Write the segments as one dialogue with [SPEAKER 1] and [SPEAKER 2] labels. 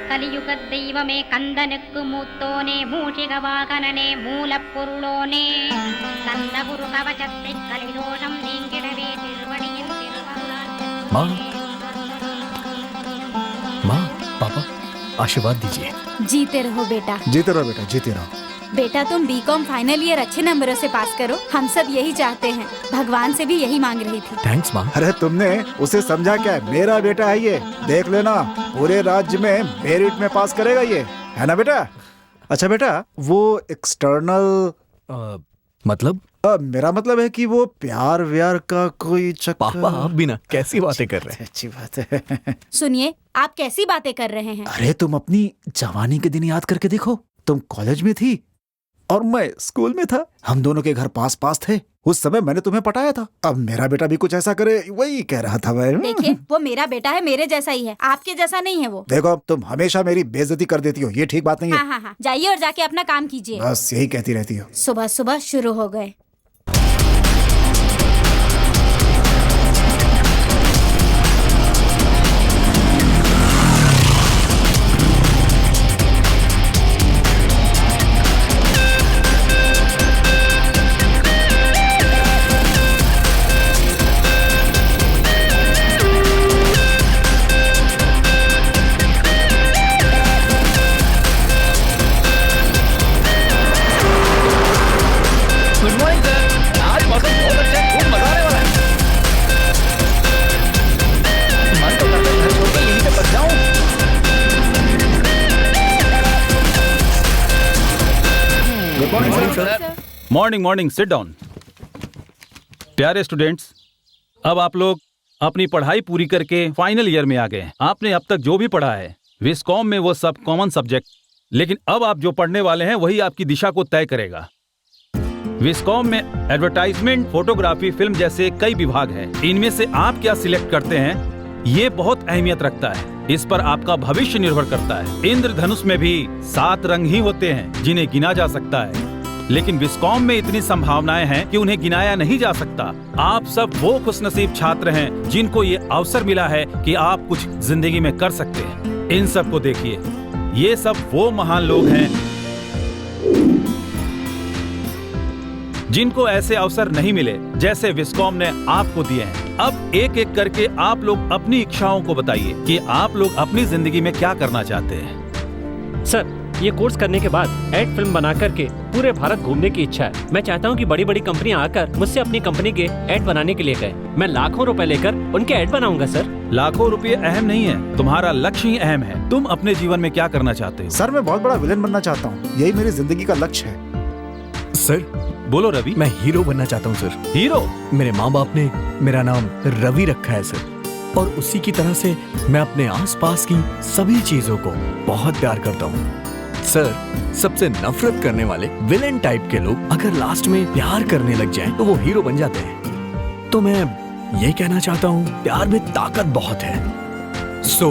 [SPEAKER 1] కలియుగ దైవమే కందనకు మూతోనే మూషిక వాకననే మూల పొరులోనే కంద గురు కవచத்தை కలిదోషం నీంగిడవే తిరువడియం
[SPEAKER 2] माँ माँ पापा आशीर्वाद दीजिए।
[SPEAKER 3] जीते रहो बेटा।
[SPEAKER 4] जीते रहो बेटा, जीते रहो।
[SPEAKER 3] बेटा तुम बीकॉम फाइनल ईयर अच्छे नंबरों से पास करो, हम सब यही चाहते हैं। भगवान से भी यही मांग रही थी।
[SPEAKER 2] थैंक्स माँ।
[SPEAKER 4] अरे तुमने उसे समझा क्या? मेरा बेटा है ये, देख लेना पूरे राज्य में मेरिट में पास करेगा ये, है ना बेटा? अच्छा बेटा, वो एक्सटर्नल
[SPEAKER 2] मतलब
[SPEAKER 4] मेरा मतलब है कि वो प्यार व्यार का कोई चक्कर।
[SPEAKER 2] पापा आप भी ना कैसी बातें कर रहे हैं।
[SPEAKER 4] अच्छी बात है।
[SPEAKER 3] सुनिए, आप कैसी बातें कर रहे हैं?
[SPEAKER 4] अरे तुम अपनी जवानी के दिन याद करके देखो, तुम कॉलेज में थी और मैं स्कूल में था, हम दोनों के घर पास पास थे, उस समय मैंने तुम्हें पटाया था। अब मेरा बेटा भी कुछ ऐसा करे, वही कह रहा था मैं।
[SPEAKER 3] देखिए, वो मेरा बेटा है, मेरे जैसा ही है, आपके जैसा नहीं है वो।
[SPEAKER 4] देखो तुम हमेशा मेरी बेइज्जती कर देती हो, ये ठीक बात नहीं है।
[SPEAKER 3] हाँ हाँ हाँ, जाइए और जाके अपना काम कीजिए।
[SPEAKER 4] बस यही कहती रहती हो।
[SPEAKER 3] सुबह सुबह शुरू हो गए।
[SPEAKER 5] Morning morning, sit down. प्यारे स्टूडेंट्स, अब आप लोग अपनी पढ़ाई पूरी करके फाइनल ईयर में आ गए हैं। आपने अब तक जो भी पढ़ा है विस्कॉम में वो सब कॉमन सब्जेक्ट, लेकिन अब आप जो पढ़ने वाले हैं वही आपकी दिशा को तय करेगा। विस्कॉम में एडवर्टाइजमेंट, फोटोग्राफी, फिल्म जैसे कई विभाग हैं। इनमें से आप क्या सिलेक्ट करते हैं ये बहुत अहमियत रखता है, इस पर आपका भविष्य निर्भर करता है। इंद्रधनुष में भी 7 रंग ही होते हैं जिन्हें गिना जा सकता है, लेकिन विस्कॉम में इतनी संभावनाएं हैं कि उन्हें गिनाया नहीं जा सकता। आप सब वो खुशनसीब छात्र हैं जिनको ये अवसर मिला है कि आप कुछ जिंदगी में कर सकते हैं। इन सब को देखिए, ये सब वो महान लोग हैं जिनको ऐसे अवसर नहीं मिले जैसे विस्कॉम ने आपको दिए हैं। अब एक एक करके आप लोग अपनी इच्छाओं को बताइए कि आप लोग अपनी जिंदगी में क्या करना चाहते हैं।
[SPEAKER 6] सर, ये कोर्स करने के बाद एड फिल्म बना करके पूरे भारत घूमने की इच्छा है। मैं चाहता हूँ कि बड़ी बड़ी कंपनियां आकर मुझसे अपनी कंपनी के एड बनाने के लिए कहें। मैं लाखों रुपए लेकर उनके एड बनाऊंगा सर।
[SPEAKER 5] लाखों रुपए अहम नहीं है, तुम्हारा लक्ष्य ही अहम है। तुम अपने जीवन में क्या करना चाहते हो?
[SPEAKER 4] सर मैं बहुत बड़ा विलेन बनना चाहता हूँ, यही मेरी जिंदगी का लक्ष्य है।
[SPEAKER 2] सर
[SPEAKER 5] बोलो रवि।
[SPEAKER 2] मैं हीरो बनना चाहता हूँ सर।
[SPEAKER 5] हीरो?
[SPEAKER 2] मेरे माँ बाप ने मेरा नाम रवि रखा है सर, और उसी की तरह से मैं अपने आसपास की सभी चीजों को बहुत प्यार करता हूँ सर। सबसे नफरत करने वाले विलेन टाइप के लोग अगर लास्ट में प्यार करने लग जाएं तो वो हीरो बन जाते हैं। तो मैं ये कहना चाहता हूँ, प्यार में ताकत बहुत है। So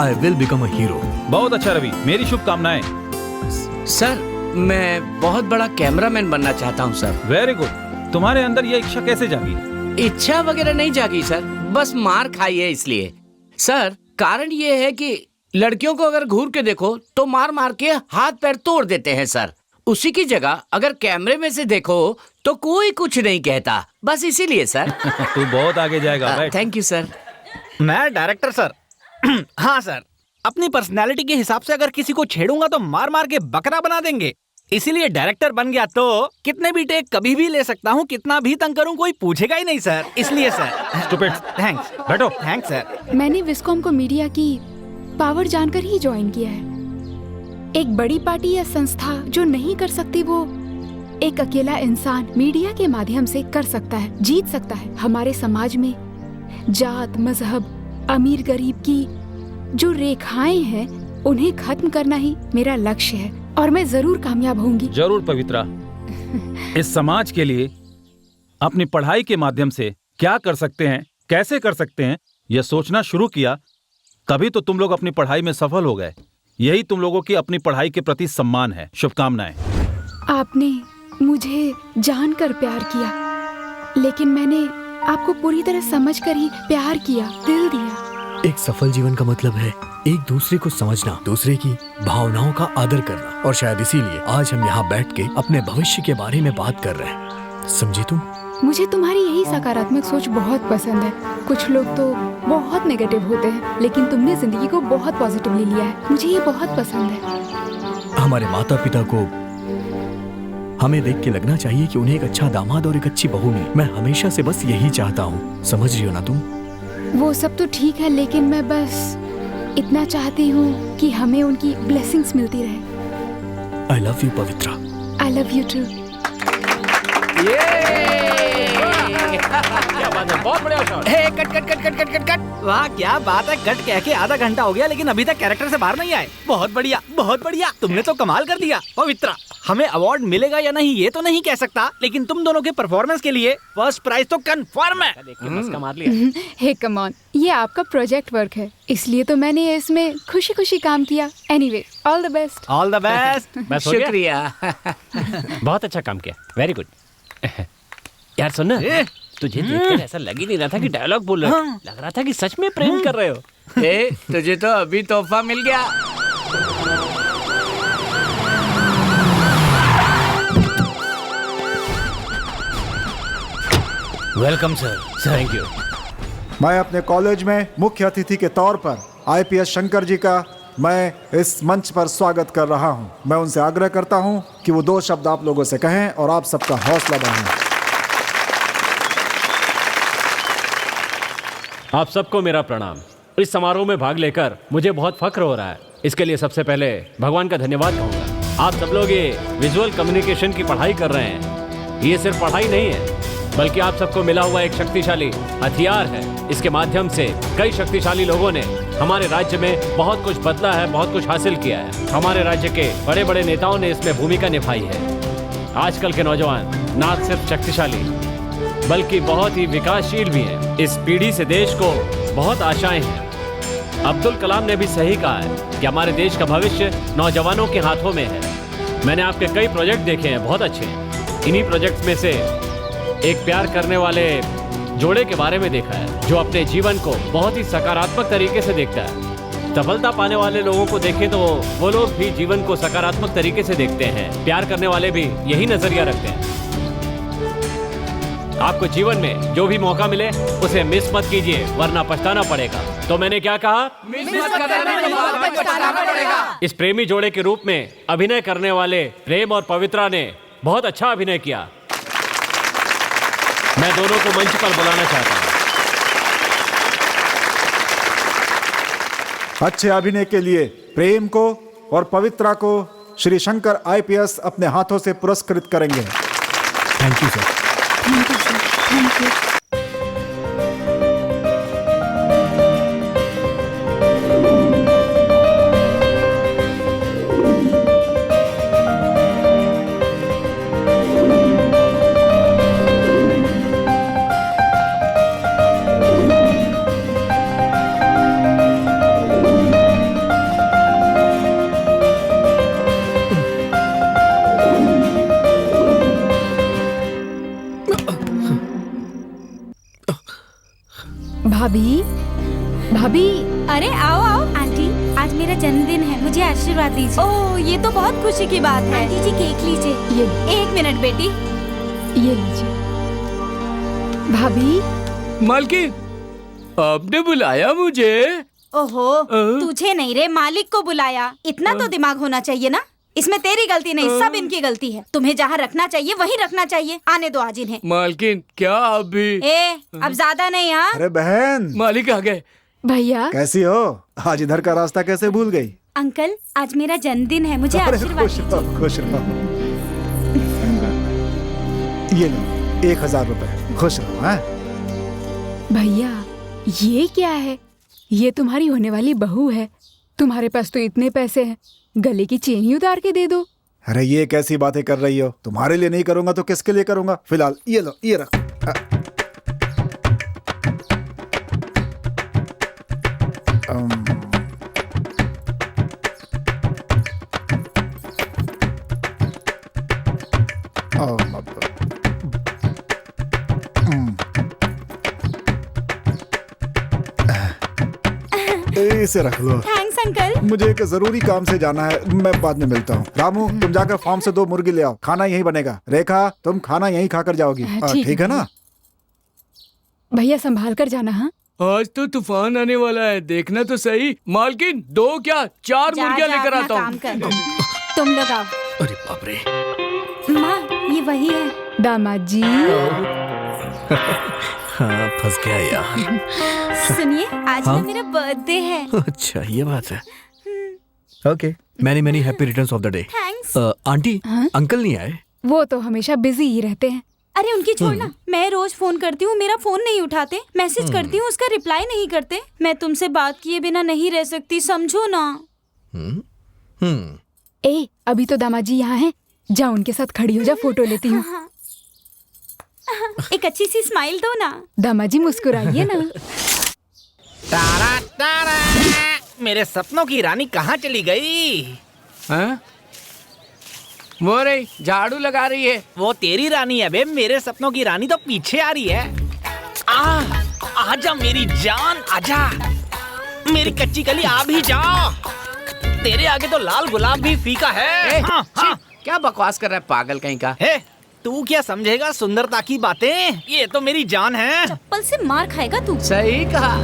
[SPEAKER 2] I will become a hero.
[SPEAKER 5] बहुत अच्छा रवि, मेरी शुभकामनाएं।
[SPEAKER 7] सर मैं बहुत बड़ा कैमरामैन बनना चाहता हूँ सर।
[SPEAKER 5] Very good. तुम्हारे अंदर ये इच्छा कैसे जागी?
[SPEAKER 7] इच्छा वगैरह नहीं जागी सर, बस मार खाई है इसलिए। सर कारण ये है कि लड़कियों को अगर घूर के देखो तो मार मार के हाथ पैर तोड़ देते हैं सर। उसी की जगह अगर कैमरे में से देखो तो कोई कुछ नहीं कहता, बस इसीलिए सर।
[SPEAKER 5] तू बहुत आगे जाएगा।
[SPEAKER 7] Thank you sir.
[SPEAKER 8] मैं डायरेक्टर सर। हाँ सर, अपनी पर्सनैलिटी के हिसाब से अगर किसी को छेड़ूंगा तो मार मार के बकरा बना देंगे, इसीलिए डायरेक्टर बन गया तो कितने भी टेक कभी भी ले सकता हूँ, कितना भी तंग करूँ कोई पूछेगा ही नहीं सर, इसलिए सर।
[SPEAKER 5] स्टूपिड।
[SPEAKER 8] थैंक्स।
[SPEAKER 5] बैठो।
[SPEAKER 8] Thanks sir.
[SPEAKER 9] मैंने विस्कॉम को मीडिया की पावर जानकर ही ज्वाइन किया है। एक बड़ी पार्टी या संस्था जो नहीं कर सकती वो एक अकेला इंसान मीडिया के माध्यम से कर सकता है, जीत सकता है। हमारे समाज में जात, मजहब, अमीर गरीब की जो रेखाएं हैं उन्हें खत्म करना ही मेरा लक्ष्य है और मैं जरूर कामयाब होंगी।
[SPEAKER 5] जरूर पवित्रा। इस समाज के लिए अपनी पढ़ाई के माध्यम से क्या कर सकते हैं, कैसे कर सकते हैं, यह सोचना शुरू किया, तभी तो तुम लोग अपनी पढ़ाई में सफल हो गए। यही तुम लोगों की अपनी पढ़ाई के प्रति सम्मान है। शुभकामनाएं।
[SPEAKER 9] आपने मुझे जानकर प्यार किया, लेकिन मैंने आपको पूरी तरह समझकर ही प्यार किया, दिल दिया।
[SPEAKER 2] एक सफल जीवन का मतलब है एक दूसरे को समझना, दूसरे की भावनाओं का आदर करना, और शायद इसीलिए आज हम यहाँ बैठ के अपने भविष्य के बारे में बात कर रहे हैं। समझी तुम?
[SPEAKER 9] मुझे तुम्हारी यही सकारात्मक सोच बहुत पसंद है। कुछ लोग तो बहुत नेगेटिव होते हैं, लेकिन तुमने जिंदगी को बहुत पॉजिटिवली लिया है। मुझे ये बहुत पसंद है।
[SPEAKER 2] हमारे माता पिता को हमें देख के लगना चाहिए कि उन्हें एक अच्छा दामाद और एक अच्छी बहू मिले। मैं हमेशा से बस यही चाहता हूँ। समझ रही हो ना तुम?
[SPEAKER 9] वो सब तो ठीक है, लेकिन मैं बस इतना चाहती हूँ कि हमें उनकी ब्लेसिंग्स मिलती रहे।
[SPEAKER 2] I love you Pavitra.
[SPEAKER 9] I love you too.
[SPEAKER 6] क्या बात है, बहुत बढ़िया shot.
[SPEAKER 8] Hey cut cut cut cut cut cut cut. वाह क्या बात है, कट कह के आधा घंटा हो गया लेकिन अभी तक कैरेक्टर से बाहर नहीं आए। बहुत बढ़िया बहुत बढ़िया, तुमने तो कमाल कर दिया। पवित्रा, हमें अवार्ड मिलेगा या नहीं ये तो नहीं कह सकता, लेकिन तुम दोनों के परफॉर्मेंस के लिए फर्स्ट प्राइज तो कंफर्म है।
[SPEAKER 6] देख के मस्का मार लिया।
[SPEAKER 9] हे कम ऑन, ये आपका प्रोजेक्ट वर्क है, इसलिए तो मैंने इसमें खुशी खुशी काम किया। Anyway, all the best.
[SPEAKER 8] All the best.
[SPEAKER 6] बस हो गया?
[SPEAKER 7] शुक्रिया।
[SPEAKER 6] बहुत अच्छा काम किया, वेरी गुड। यार सुन ना, तुझे देखकर ऐसा लग ही नहीं रहा था कि डायलॉग बोल रहे हो। लग रहा था कि सच में प्रेम कर रहे हो।
[SPEAKER 7] ए, तुझे तो अभी तोहफा मिल गया।
[SPEAKER 8] Welcome sir.
[SPEAKER 6] Thank you.
[SPEAKER 4] मैं अपने कॉलेज में मुख्य अतिथि के तौर पर आईपीएस शंकर जी का मैं इस मंच पर स्वागत कर रहा हूं। मैं उनसे आग्रह करता हूं कि वो 2 शब्द आप लोगों से कहें और आप सबका हौसला बढ़ाएं।
[SPEAKER 6] आप सबको मेरा प्रणाम। इस समारोह में भाग लेकर मुझे बहुत फख्र हो रहा है। इसके लिए सबसे पहले भगवान का धन्यवाद कहूँगा। आप सब लोग ये विजुअल कम्युनिकेशन की पढ़ाई कर रहे हैं। ये सिर्फ पढ़ाई नहीं है, बल्कि आप सबको मिला हुआ एक शक्तिशाली हथियार है। इसके माध्यम से कई शक्तिशाली लोगों ने हमारे राज्य में बहुत कुछ बदला है, बहुत कुछ हासिल किया है। हमारे राज्य के बड़े बड़े नेताओं ने इसमें भूमिका निभाई है। आजकल के नौजवान ना सिर्फ शक्तिशाली बल्कि बहुत ही विकासशील भी हैं। इस पीढ़ी से देश को बहुत आशाएं हैं। अब्दुल कलाम ने भी सही कहा है कि हमारे देश का भविष्य नौजवानों के हाथों में है। मैंने आपके कई प्रोजेक्ट देखे हैं, बहुत अच्छे हैं। इन्हीं प्रोजेक्ट्स में से एक प्यार करने वाले जोड़े के बारे में देखा है, जो अपने जीवन को बहुत ही सकारात्मक तरीके से देखता है। सफलता पाने वाले लोगों को देखें तो वो लोग भी जीवन को सकारात्मक तरीके से देखते हैं। प्यार करने वाले भी यही नजरिया रखते हैं। आपको जीवन में जो भी मौका मिले उसे मिस मत कीजिए, वरना पछताना पड़ेगा। तो मैंने क्या कहा? इस प्रेमी जोड़े के रूप में अभिनय करने वाले प्रेम और पवित्रा ने बहुत अच्छा अभिनय किया। मैं दोनों को मंच पर बुलाना चाहता हूँ।
[SPEAKER 4] अच्छे अभिनय के लिए प्रेम को और पवित्रा को श्री शंकर आईपीएस अपने हाथों से पुरस्कृत करेंगे।
[SPEAKER 2] Thank you sir.
[SPEAKER 9] Thank you sir, thank you. भाभी, भाभी।
[SPEAKER 3] अरे आओ आओ आंटी, आज मेरा जन्मदिन है, मुझे आशीर्वाद दीजिए। ओह, ये तो बहुत खुशी की बात है। आंटी जी केक लीजिए।
[SPEAKER 9] ये
[SPEAKER 3] 1 मिनट बेटी।
[SPEAKER 9] ये लीजिए। भाभी।
[SPEAKER 7] मालकिन, आपने बुलाया मुझे?
[SPEAKER 3] ओहो, तुझे नहीं रे, मालिक को बुलाया। इतना तो दिमाग होना चाहिए ना। इसमें तेरी गलती नहीं, सब इनकी गलती है। तुम्हें जहाँ रखना चाहिए वहीं रखना चाहिए। आने दो आज इन्हें।
[SPEAKER 7] मालकिन, क्या आप भी?
[SPEAKER 3] अब ज्यादा नहीं। हाँ
[SPEAKER 4] अरे बहन,
[SPEAKER 7] मालिक आ गए।
[SPEAKER 9] भैया,
[SPEAKER 4] कैसी हो? आज इधर का रास्ता कैसे भूल गई?
[SPEAKER 3] अंकल, आज मेरा जन्मदिन है, मुझे
[SPEAKER 4] अरे
[SPEAKER 3] आशीर्वाद
[SPEAKER 4] खुश रहो,
[SPEAKER 3] दीजिए।
[SPEAKER 4] खुश रहो। ये लो 1000 रुपए, खुश रहो। हाँ?
[SPEAKER 9] भैया, ये क्या है? ये तुम्हारी होने वाली बहू है। तुम्हारे पास तो इतने पैसे हैं, गले की चेन ही उतार के दे दो।
[SPEAKER 4] अरे ये कैसी बातें कर रही हो? तुम्हारे लिए नहीं करूंगा तो किसके लिए करूंगा? फिलहाल ये लो, ये रख। इसे रख लो।
[SPEAKER 3] Thanks uncle.
[SPEAKER 4] मुझे एक जरूरी काम से जाना है, मैं बाद में मिलता हूँ। रामू तुम जाकर फार्म से 2 मुर्गी ले आओ, खाना यहीं बनेगा। रेखा तुम खाना यहीं खाकर जाओगी, ठीक है ना?
[SPEAKER 9] भैया संभाल कर जाना। हाँ
[SPEAKER 10] आज तो तूफान आने वाला है, देखना तो सही। मालकिन 2 क्या 4 मुर्गियाँ लेकर आता हूँ।
[SPEAKER 3] तुम लोग आओ।
[SPEAKER 2] अरे बाप रे।
[SPEAKER 3] माँ ये वही है।
[SPEAKER 9] दामाद जी।
[SPEAKER 2] हाँ फंस गया यार।
[SPEAKER 3] सुनिए आज
[SPEAKER 2] हाँ?
[SPEAKER 3] ना मेरा बर्थडे है।
[SPEAKER 2] अच्छा ये बात है। Okay many many happy returns of the day.
[SPEAKER 3] Thanks.
[SPEAKER 2] Aunty
[SPEAKER 9] हाँ?
[SPEAKER 2] अंकल नहीं आए?
[SPEAKER 9] वो तो हमेशा बिजी ही रहते हैं।
[SPEAKER 3] अरे उनकी छोड़ना, मैं रोज फोन करती हूँ, मेरा फोन नहीं उठाते। मैसेज करती हूँ, उसका रिप्लाई नहीं करते। मैं तुमसे बात किए बिना नहीं रह सकती, समझो ना।
[SPEAKER 9] ए अभी तो दामाद जी यहाँ हैं, जा उनके साथ खड़ी हो जा, फोटो लेती हूँ।
[SPEAKER 3] एक अच्छी सी स्माइल दो ना।
[SPEAKER 9] दामाद जी मुस्कुराइए ना।
[SPEAKER 8] तारा तारा, मेरे सपनों की रानी कहाँ चली गई?
[SPEAKER 10] हाँ? वो रही झाड़ू लगा रही है।
[SPEAKER 8] वो तेरी रानी है बे, मेरे सपनों की रानी तो पीछे आ रही है। आजा मेरी जान, आजा मेरी कच्ची कली, आ भी जा। तेरे आगे तो लाल गुलाब भी फीका है। हाँ, हाँ।
[SPEAKER 7] क्या बकवास कर रहा है पागल कहीं का?
[SPEAKER 8] हे, तू क्या समझेगा सुंदरता की बातें? ये तो मेरी जान है।
[SPEAKER 3] चप्पल से मार खाएगा तू।
[SPEAKER 7] सही कहा।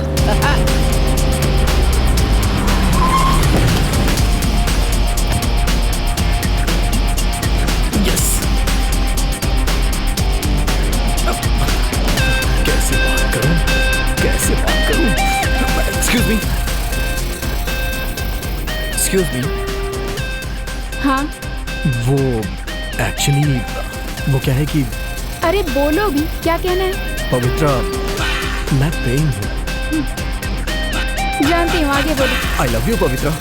[SPEAKER 2] कैसे बात करूं? कैसे बात करूं? Excuse me. Excuse me.
[SPEAKER 9] हाँ
[SPEAKER 2] वो एक्चुअली वो क्या है कि
[SPEAKER 9] अरे बोलो भी, क्या कहना है?
[SPEAKER 2] पवित्रा मैं प्रेम हूँ।
[SPEAKER 9] जानती हूँ, आगे बोलो।
[SPEAKER 2] आई लव यू पवित्रा।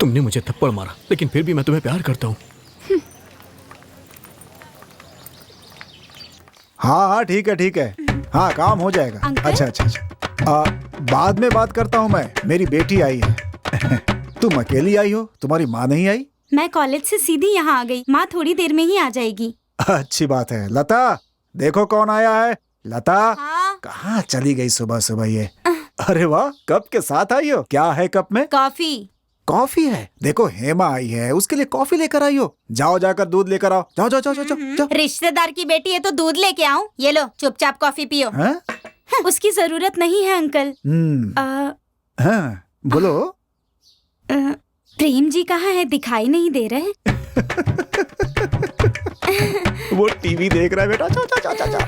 [SPEAKER 2] तुमने मुझे थप्पड़ मारा लेकिन फिर भी मैं तुम्हें प्यार करता हूँ।
[SPEAKER 4] हाँ हाँ ठीक है ठीक है, हाँ काम हो जाएगा।
[SPEAKER 3] अंकल?
[SPEAKER 4] अच्छा अच्छा अच्छा, बाद में बात करता हूँ मैं, मेरी बेटी आई है। तुम अकेली आई हो, तुम्हारी माँ नहीं आई?
[SPEAKER 3] मैं कॉलेज से सीधी यहाँ आ गई, माँ थोड़ी देर में ही आ जाएगी।
[SPEAKER 4] अच्छी बात है। लता देखो कौन आया है। लता
[SPEAKER 3] हाँ?
[SPEAKER 4] कहाँ चली गई सुबह सुबह ये? अरे वाह, कप के साथ आई हो? क्या है कप में?
[SPEAKER 3] कॉफी।
[SPEAKER 4] कॉफी है? देखो हेमा आई है, उसके लिए कॉफी लेकर आई हो। जाओ जाकर दूध लेकर आओ, जाओ जाओ जाओ जाओ जाओ।
[SPEAKER 3] रिश्तेदार की बेटी है तो दूध लेके आऊं? ये लो चुपचाप कॉफी पियो।
[SPEAKER 4] हाँ?
[SPEAKER 3] उसकी जरूरत नहीं है अंकल।
[SPEAKER 4] हाँ बोलो।
[SPEAKER 3] प्रेम जी कहाँ है, दिखाई नहीं दे रहे?
[SPEAKER 4] वो टीवी देख रहा है बेटा, जा जा जा जा जा।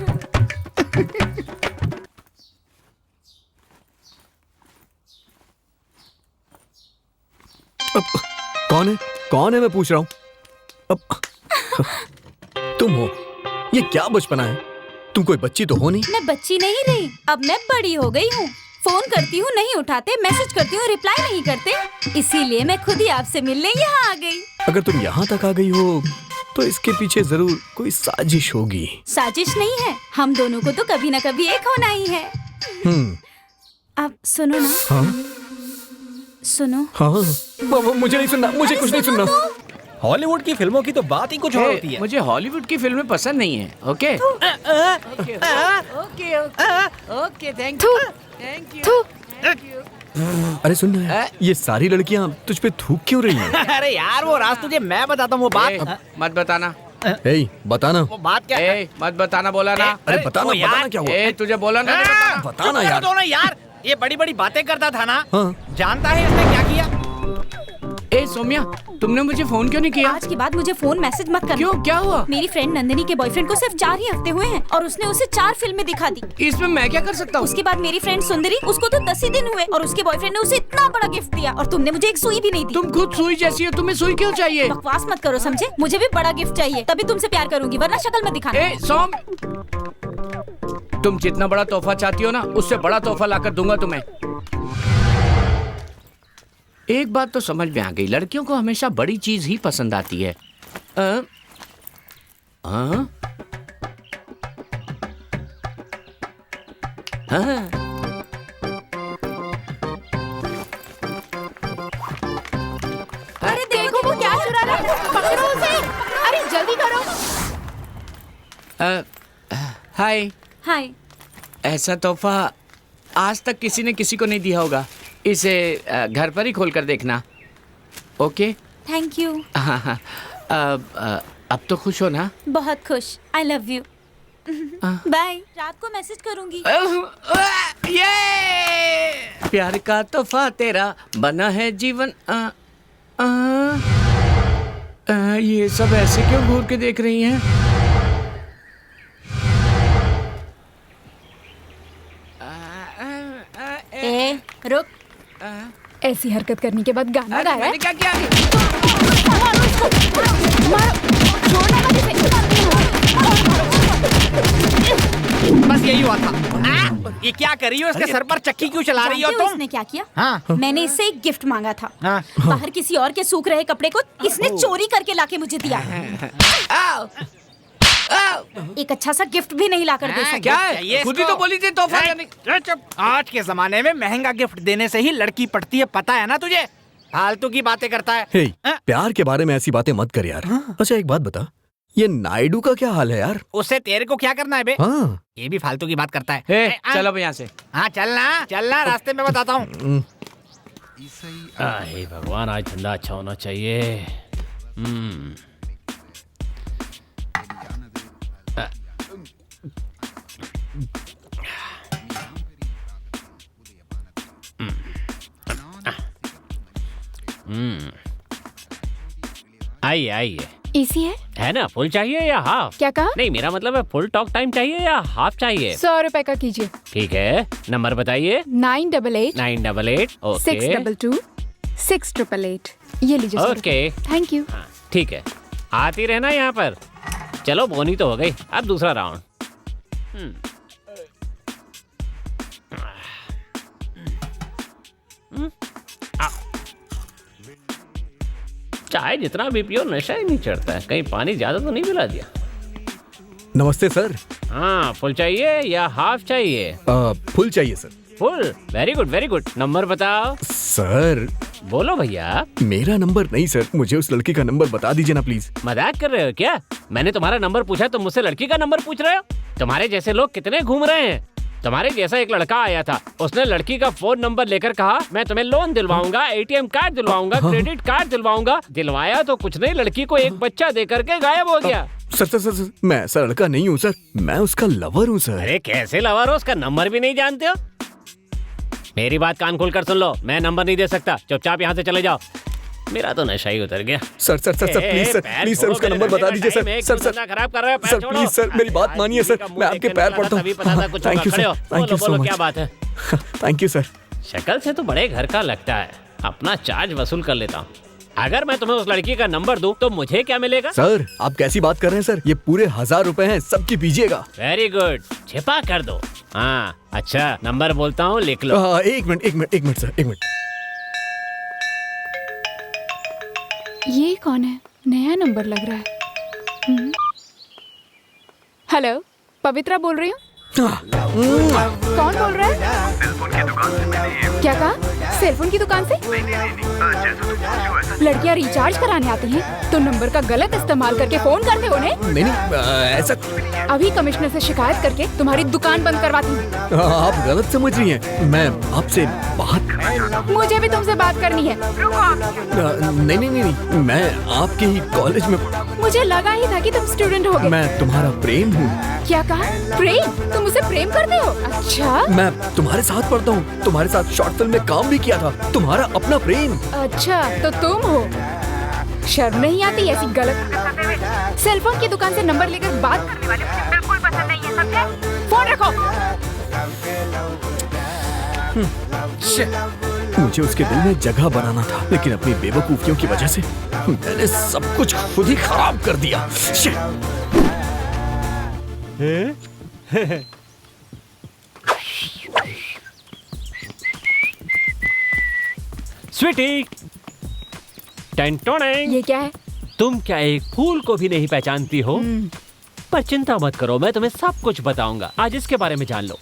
[SPEAKER 2] कौन है? कौन है मैं पूछ रहा हूँ। अब तुम हो? ये क्या बचपना है? तुम कोई बच्ची तो हो नहीं।
[SPEAKER 3] मैं बच्ची नहीं रही, अब मैं बड़ी हो गई हूँ। फोन करती हूँ नहीं उठाते, मैसेज करती हूँ रिप्लाई नहीं करते, इसीलिए मैं खुद ही आपसे मिलने यहाँ आ गई।
[SPEAKER 2] अगर तुम यहाँ तक आ गई हो तो इसके पीछे जरूर कोई साजिश होगी।
[SPEAKER 3] साजिश नहीं है, हम दोनों को तो कभी न कभी एक होना ही है। अब सुनो ना।
[SPEAKER 2] हाँ
[SPEAKER 3] सुनो।
[SPEAKER 2] हाँ मुझे नहीं सुनना, मुझे कुछ नहीं सुनना।
[SPEAKER 8] हॉलीवुड की फिल्मों की तो बात ही कुछ और होती है।
[SPEAKER 7] मुझे हॉलीवुड की फिल्में पसंद नहीं है। Okay okay okay, thank you.
[SPEAKER 2] अरे सुन ना यार, ये सारी लड़कियां तुझ पे थूक क्यों रही हैं?
[SPEAKER 8] अरे यार वो राज तुझे मैं बताता हूँ वो बात।
[SPEAKER 7] मत बताना।
[SPEAKER 2] ए, बताना।
[SPEAKER 8] वो बात क्या है?
[SPEAKER 7] मत बताना, बोला ना।
[SPEAKER 2] अरे बताना, बताना क्या हुआ?
[SPEAKER 7] तुझे बोला ना।
[SPEAKER 2] बताना यार।
[SPEAKER 8] दोनों यार, ये बड़ी बड़ी बातें करता था ना।
[SPEAKER 2] हाँ।
[SPEAKER 8] जानता है इसने क्या किया?
[SPEAKER 7] ए सौम्या, तुमने मुझे फोन क्यों नहीं किया?
[SPEAKER 3] आज के बाद मुझे फोन मैसेज मत करना।
[SPEAKER 7] क्यों, क्या हुआ?
[SPEAKER 3] मेरी फ्रेंड नंदिनी के बॉयफ्रेंड को सिर्फ 4 ही हफ्ते हुए हैं और उसने उसे 4 फिल्में दिखा दी।
[SPEAKER 7] इसमें मैं क्या कर सकता हूँ?
[SPEAKER 3] उसके बाद मेरी फ्रेंड सुंदरी, उसको तो 10 ही दिन हुए और उसके बॉयफ्रेंड ने उसे इतना बड़ा गिफ्ट दिया और तुमने मुझे एक सुई भी नहीं दी।
[SPEAKER 7] तुम खुद सुई जैसी हो, तुम्हें सुई क्यों चाहिए?
[SPEAKER 3] बकवास मत करो, समझे? मुझे भी बड़ा गिफ्ट चाहिए, तभी तुमसे प्यार करूंगी, वरना शक्ल मत दिखाना।
[SPEAKER 7] ए सौम, तुम जितना बड़ा तोहफा चाहती हो ना, उससे बड़ा तोहफा लाकर दूंगा तुम्हें। एक बात तो समझ में आ गई, लड़कियों को हमेशा बड़ी चीज ही पसंद आती है।
[SPEAKER 3] अरे देखो वो क्या चुरा रहा है, पकड़ो उसे।
[SPEAKER 9] अरे जल्दी करो।
[SPEAKER 7] हाय।
[SPEAKER 3] हाय।
[SPEAKER 7] ऐसा तोहफा आज तक किसी ने किसी को नहीं दिया होगा। इसे घर पर ही खोल कर देखना। ओके?
[SPEAKER 3] Thank you.
[SPEAKER 7] हाँ हाँ। अब तो खुश हो ना?
[SPEAKER 3] बहुत खुश। आई लव यू। बाय। रात को मैसेज करूंगी।
[SPEAKER 7] ये प्यार का तोहफा तेरा बना है जीवन। ये सब ऐसे क्यों घूर के देख रही हैं?
[SPEAKER 3] ए, रुक।
[SPEAKER 9] ऐसी हरकत करने के बाद गाना गाया।
[SPEAKER 7] मैंने क्या किया?
[SPEAKER 8] बस यही हुआ था। ये क्या कर रही हो? इसके सर पर चक्की क्यों चला रही हो
[SPEAKER 3] जानते हो
[SPEAKER 8] तुम?
[SPEAKER 3] इसने क्या किया?
[SPEAKER 8] हाँ।
[SPEAKER 3] मैंने इससे एक गिफ्ट मांगा था।
[SPEAKER 8] हाँ।
[SPEAKER 3] बाहर किसी और के सूख रहे कपड़े को इसने चोरी करके लाके मुझे दिया। एक अच्छा सा गिफ्ट भी नहीं लाकर दे सकता।
[SPEAKER 7] क्या है? खुद ही तो बोली थी तोहफा देने।
[SPEAKER 8] चुप। आज के जमाने में महंगा गिफ्ट देने से ही लड़की पटती है, पता है ना तुझे? फालतू की बातें करता है।
[SPEAKER 2] हे, प्यार के बारे में ऐसी बातें मत कर यार। अच्छा एक बात बता, ये नायडू का क्या हाल है यार?
[SPEAKER 8] उससे तेरे को क्या करना है बे?
[SPEAKER 2] हाँ।
[SPEAKER 8] ये भी फालतू की बात करता है।
[SPEAKER 7] चलो यहाँ से।
[SPEAKER 8] हाँ चलना रास्ते में बताता हूँ।
[SPEAKER 6] हे भगवान, आज धंधा अच्छा होना चाहिए। आइए आइए।
[SPEAKER 9] इसी
[SPEAKER 6] है ना? फुल चाहिए या हाफ?
[SPEAKER 9] क्या कहा?
[SPEAKER 6] नहीं, मेरा मतलब है फुल टॉक टाइम चाहिए या हाफ चाहिए?
[SPEAKER 9] 100 रुपए का कीजिए।
[SPEAKER 6] ठीक है, नंबर बताइए।
[SPEAKER 9] 988
[SPEAKER 6] 988 ओके
[SPEAKER 9] 622 6888। ये लीजिए।
[SPEAKER 6] Okay
[SPEAKER 9] thank you.
[SPEAKER 6] हाँ, ठीक है, आती रहना यहाँ पर। चलो बोनी तो हो गई, अब दूसरा राउंड। चाय जितना भी पियो नशा ही नहीं चढ़ता है। कहीं पानी ज्यादा तो नहीं पिला दिया?
[SPEAKER 2] नमस्ते सर।
[SPEAKER 6] हाँ, फुल चाहिए या हाफ चाहिए?
[SPEAKER 2] फुल चाहिए sir.
[SPEAKER 6] Full? Very good very good. Number बताओ
[SPEAKER 2] सर।
[SPEAKER 6] बोलो भैया।
[SPEAKER 2] मेरा नंबर नहीं सर, मुझे उस लड़की का नंबर बता दीजिए ना प्लीज।
[SPEAKER 6] मजाक कर रहे हो क्या? मैंने तुम्हारा नंबर पूछा, तुम मुझसे लड़की का नंबर पूछ रहे हो? तुम्हारे जैसे लोग कितने घूम रहे हैं। तुम्हारे जैसा एक लड़का आया था, उसने लड़की का फोन नंबर लेकर कहा मैं तुम्हें लोन दिलवाऊंगा, एटीएम कार्ड दिलवाऊंगा, क्रेडिट कार्ड दिलवाऊंगा। दिलवाया तो कुछ नहीं, लड़की को एक बच्चा दे करके गायब हो गया।
[SPEAKER 2] सर, मैं ऐसा लड़का नहीं हूँ सर, मैं उसका लवर हूँ सर।
[SPEAKER 6] अरे कैसे लवर हो? उसका नंबर भी नहीं जानते हो? मेरी बात कान खोल कर सुन लो, मैं नंबर नहीं दे सकता, चुपचाप यहाँ से चले जाओ। मेरा तो नशा ही उतर गया।
[SPEAKER 2] सर प्लीज सर उसका नंबर बता दीजिए सर।
[SPEAKER 6] खराब कर रहे हो।
[SPEAKER 2] सर प्लीज सर मेरी बात मानिए सर, मैं आपके पैर पड़ता हूँ। Thank you sir, thank you so much.
[SPEAKER 6] क्या बात है?
[SPEAKER 2] Thank you sir.
[SPEAKER 6] शक्ल से तो बड़े घर का लगता है, अपना चार्ज वसूल कर लेता हूँ। अगर मैं तुम्हें उस लड़की का नंबर दूं तो मुझे क्या मिलेगा?
[SPEAKER 2] सर आप कैसी बात कर रहे हैं सर, ये पूरे 1000 रुपए हैं, सबकी पीजिएगा।
[SPEAKER 6] वेरी गुड, छिपा कर दो। हाँ अच्छा, नंबर बोलता हूँ, लिख लो।
[SPEAKER 2] एक मिनट सर, एक मिनट।
[SPEAKER 9] ये कौन है? नया नंबर लग रहा है। हेलो, पवित्रा बोल रही हूँ। कौन बोल रहा है? क्या कहा? सेलफोन की दुकान से? लड़कियाँ रिचार्ज कराने आती हैं तो नंबर का गलत इस्तेमाल करके फोन करते उन्हें?
[SPEAKER 2] नहीं ऐसा।
[SPEAKER 9] अभी कमिश्नर से शिकायत करके तुम्हारी दुकान बंद करवाती हूँ।
[SPEAKER 2] आप गलत समझ रही हैं, मैं आपसे बात।
[SPEAKER 9] मुझे भी तुमसे बात करनी है।
[SPEAKER 2] नहीं, मैं आपके ही कॉलेज में।
[SPEAKER 9] मुझे लगा ही था कि तुम स्टूडेंट होगे।
[SPEAKER 2] मैं तुम्हारा प्रेम हूँ।
[SPEAKER 9] क्या कहा? प्रेम? तुम मुझसे प्रेम करते हो? अच्छा।
[SPEAKER 2] मैं तुम्हारे साथ पढ़ता हूँ, तुम्हारे साथ शॉर्ट फिल्म में काम भी किया था, तुम्हारा अपना प्रेम।
[SPEAKER 9] अच्छा तो तुम हो? शर्म नहीं आती ऐसी गलत? सेलफोन की दुकान से नंबर लेकर बात करने वाली मुझे बिल्कुल पसंद नहीं है, समझे? फोन रखो।
[SPEAKER 2] मुझे उसके दिल में जगह बनाना था, लेकिन अपनी बेवकूफियों की वजह से मैंने सब कुछ खुद ही खराब कर दिया।
[SPEAKER 6] स्वीटी, टेंटोनेंग।
[SPEAKER 9] ये क्या है?
[SPEAKER 6] तुम क्या एक फूल को भी नहीं पहचानती हो? पर चिंता मत करो, मैं तुम्हें सब कुछ बताऊंगा। आज इसके बारे में जान लो।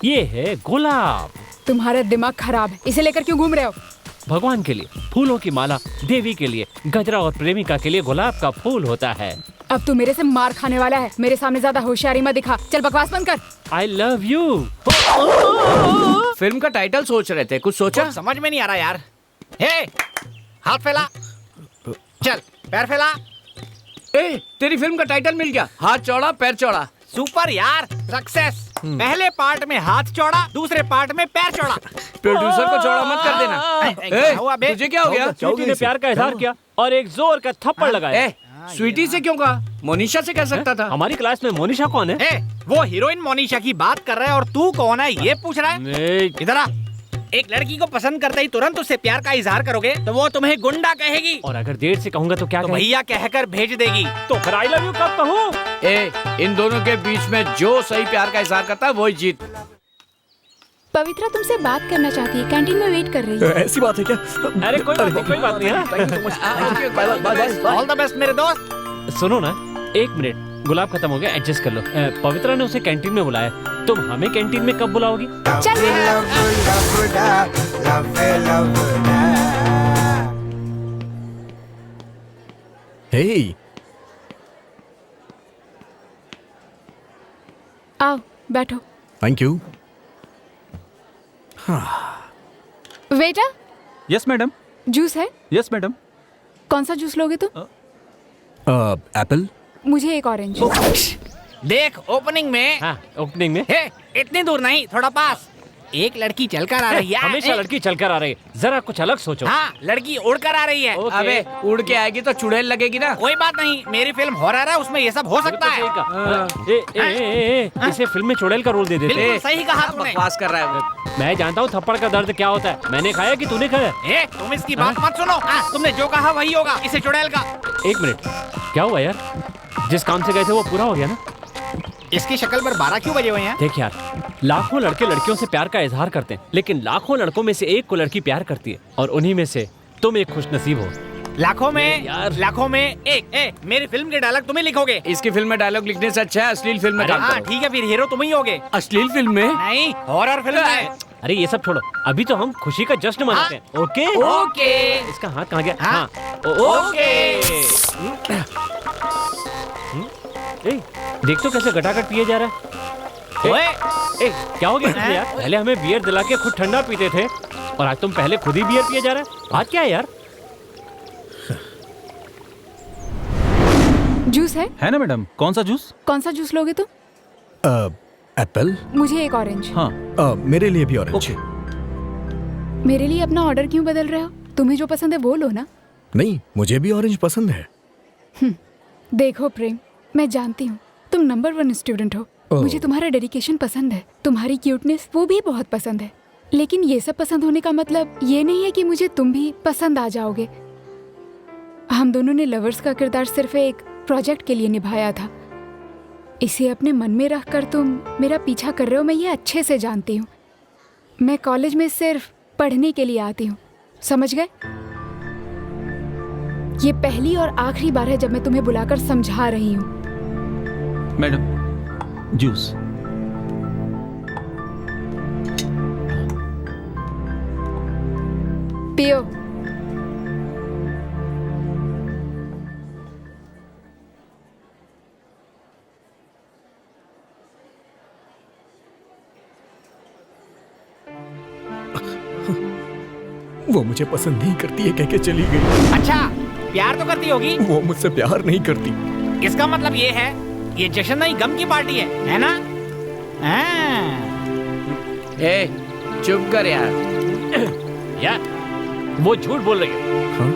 [SPEAKER 6] ये है गुलाब।
[SPEAKER 9] तुम्हारा दिमाग खराब है, इसे लेकर क्यों घूम रहे हो?
[SPEAKER 6] भगवान के लिए फूलों की माला, देवी के लिए गजरा और प्रेमिका के लिए गुलाब का फूल होता है।
[SPEAKER 9] अब तू मेरे से मार खाने वाला है। मेरे सामने ज्यादा होशियारी मत दिखा। चल बकवास बंद कर।
[SPEAKER 6] आई लव यू।
[SPEAKER 7] फिल्म का टाइटल सोच रहे थे, कुछ सोचा?
[SPEAKER 8] समझ में नहीं आ रहा यार। हे, हाथ फैला, चल पैर फैला।
[SPEAKER 7] ए, तेरी फिल्म का टाइटल मिल गया, हाथ चौड़ा पैर चौड़ा।
[SPEAKER 8] सुपर यार, सक्सेस। पहले पार्ट में हाथ चौड़ा, दूसरे पार्ट में पैर चौड़ा।
[SPEAKER 7] प्रोड्यूसर को चौड़ा मत कर देना।
[SPEAKER 8] क्या हुआ बे?
[SPEAKER 7] तुझे क्या हो गया?
[SPEAKER 6] स्वीटी ने प्यार का इजहार किया और एक जोर का थप्पड़ लगाया।
[SPEAKER 7] स्वीटी से क्यों कहा? मोनिशा से कह सकता था।
[SPEAKER 6] हमारी क्लास में मोनिशा कौन है?
[SPEAKER 8] वो हीरोइन मोनिशा की बात कर रहा है और तू कौन है ये पूछ रहा है? इधर आ। एक लड़की को पसंद करते ही तुरंत उससे प्यार का इजहार करोगे तो वो तुम्हें गुंडा कहेगी,
[SPEAKER 6] और अगर देर से कहूंगा तो क्या
[SPEAKER 8] तो
[SPEAKER 6] कहेगी?
[SPEAKER 8] भैया कहकर भेज देगी।
[SPEAKER 6] तो फिर आई लव यू कब कहूँ?
[SPEAKER 7] इन दोनों के बीच में जो सही प्यार का इजहार करता है वही जीत।
[SPEAKER 9] पवित्रा तुमसे बात करना चाहती है, कैंटीन में वेट कर रही है।
[SPEAKER 2] ऐसी बात है क्या?
[SPEAKER 6] अरे कोई बात नहीं है।
[SPEAKER 8] ऑल द बेस्ट मेरे दोस्त।
[SPEAKER 6] सुनो ना, एक मिनट, गुलाब खत्म हो गया, एडजस्ट कर लो। पवित्रा ने उसे कैंटीन में बुलाया, तुम हमें कैंटीन में कब बुलाओगी?
[SPEAKER 2] हे,
[SPEAKER 9] आओ बैठो।
[SPEAKER 2] Thank you.
[SPEAKER 9] Waiter,
[SPEAKER 5] yes madam.
[SPEAKER 9] Juice है?
[SPEAKER 5] Yes madam.
[SPEAKER 9] कौन सा जूस लोगे तुम?
[SPEAKER 2] एप्पल।
[SPEAKER 9] मुझे एक ऑरेंज।
[SPEAKER 8] देख ओपनिंग में।
[SPEAKER 6] हाँ, ओपनिंग में।
[SPEAKER 8] हे, इतनी दूर नहीं, थोड़ा पास। एक लड़की चलकर आ रही है।
[SPEAKER 6] हमेशा लड़की चलकर आ रही है, जरा कुछ अलग सोचो।
[SPEAKER 8] हाँ, लड़की उड़कर आ रही है।
[SPEAKER 7] अबे उड़ के आएगी तो चुड़ैल लगेगी ना।
[SPEAKER 8] कोई बात नहीं, मेरी फिल्म हॉरर है, उसमें ये सब हो सकता है।
[SPEAKER 6] इसे फिल्म में चुड़ैल का रोल दे देते।
[SPEAKER 8] बिल्कुल सही कहा तुमने।
[SPEAKER 7] बकवास कर रहा है।
[SPEAKER 6] मैं जानता हूँ थप्पड़ का दर्द क्या होता है। मैंने खाया कि तूने खाया?
[SPEAKER 8] तुम इसकी बात मत सुनो। तुमने जो कहा वही होगा, इसे चुड़ैल का।
[SPEAKER 6] एक मिनट, क्या हुआ यार? जिस काम से गए थे वो पूरा हो गया ना?
[SPEAKER 8] इसकी शक्ल पर 12 क्यों बजे हुए हैं?
[SPEAKER 6] देख यार, लाखों लड़के लड़कियों से प्यार का इजहार करते हैं, लेकिन लाखों लड़कों में से एक को लड़की प्यार करती है, और उन्हीं में से तुम एक खुशनसीब हो।
[SPEAKER 8] लाखों में
[SPEAKER 6] यार।
[SPEAKER 8] लाखों में एक। मेरी फिल्म के डायलॉग तुम्हें लिखोगे।
[SPEAKER 7] इसकी फिल्म में डायलॉग लिखने से अच्छा है अश्लील फिल्म में काम
[SPEAKER 8] हाँ
[SPEAKER 7] करो।
[SPEAKER 8] ठीक है, फिर हीरो तुम ही होगे।
[SPEAKER 7] अश्लील फिल्म में?
[SPEAKER 8] नहीं, हॉरर फिल्म है।
[SPEAKER 6] अरे ये सब छोड़ो, अभी तो हम खुशी का जश्न मनाते हैं। Okay
[SPEAKER 8] okay.
[SPEAKER 6] इसका हाथ कहाँ गया?
[SPEAKER 8] हाँ।
[SPEAKER 6] ओके। देख तो कैसे गटागट पिए जा रहा है। क्या हो गया तुझे यार? पहले हमें बियर दिला के खुद ठंडा पीते थे, और आज तुम पहले खुद ही बियर पिए जा रहा है। बात क्या है यार?
[SPEAKER 9] जूस है
[SPEAKER 5] ना मैडम? कौन सा जूस?
[SPEAKER 9] कौन सा जूस लोगे तुम?
[SPEAKER 2] एप्पल।
[SPEAKER 9] मुझे एक ऑरेंज।
[SPEAKER 5] हाँ।
[SPEAKER 2] मेरे लिए भी ऑरेंज।
[SPEAKER 9] मेरे लिए अपना ऑर्डर क्यों बदल रहे हो? तुम्हें जो पसंद है वो लो ना।
[SPEAKER 2] नहीं, मुझे भी ऑरेंज पसंद है।
[SPEAKER 9] देखो प्रेम, मैं जानती हूँ तुम नंबर 1 स्टूडेंट हो। मुझे तुम्हारा डेडिकेशन पसंद है, तुम्हारी क्यूटनेस वो भी बहुत पसंद है, लेकिन ये सब पसंद होने का मतलब ये नहीं है कि मुझे तुम भी पसंद आ जाओगे। हम दोनों ने लवर्स का किरदार सिर्फ एक प्रोजेक्ट के लिए निभाया था। इसे अपने मन में रखकर तुम मेरा पीछा कर रहे हो, मैं ये अच्छे से जानती हूँ। मैं कॉलेज में सिर्फ पढ़ने के लिए आती हूँ, समझ गए? ये पहली और आखिरी बार है जब मैं तुम्हें बुलाकर समझा रही हूँ।
[SPEAKER 5] Madam, juice.
[SPEAKER 9] पियो।
[SPEAKER 2] वो मुझे पसंद नहीं करती है कह के चली गई।
[SPEAKER 8] अच्छा, प्यार तो करती होगी।
[SPEAKER 2] वो मुझसे प्यार नहीं करती।
[SPEAKER 8] इसका मतलब ये है, ये जश्न नहीं गम की पार्टी है ना?
[SPEAKER 7] चुप कर यार।
[SPEAKER 6] वो झूठ बोल रही है।
[SPEAKER 2] हाँ?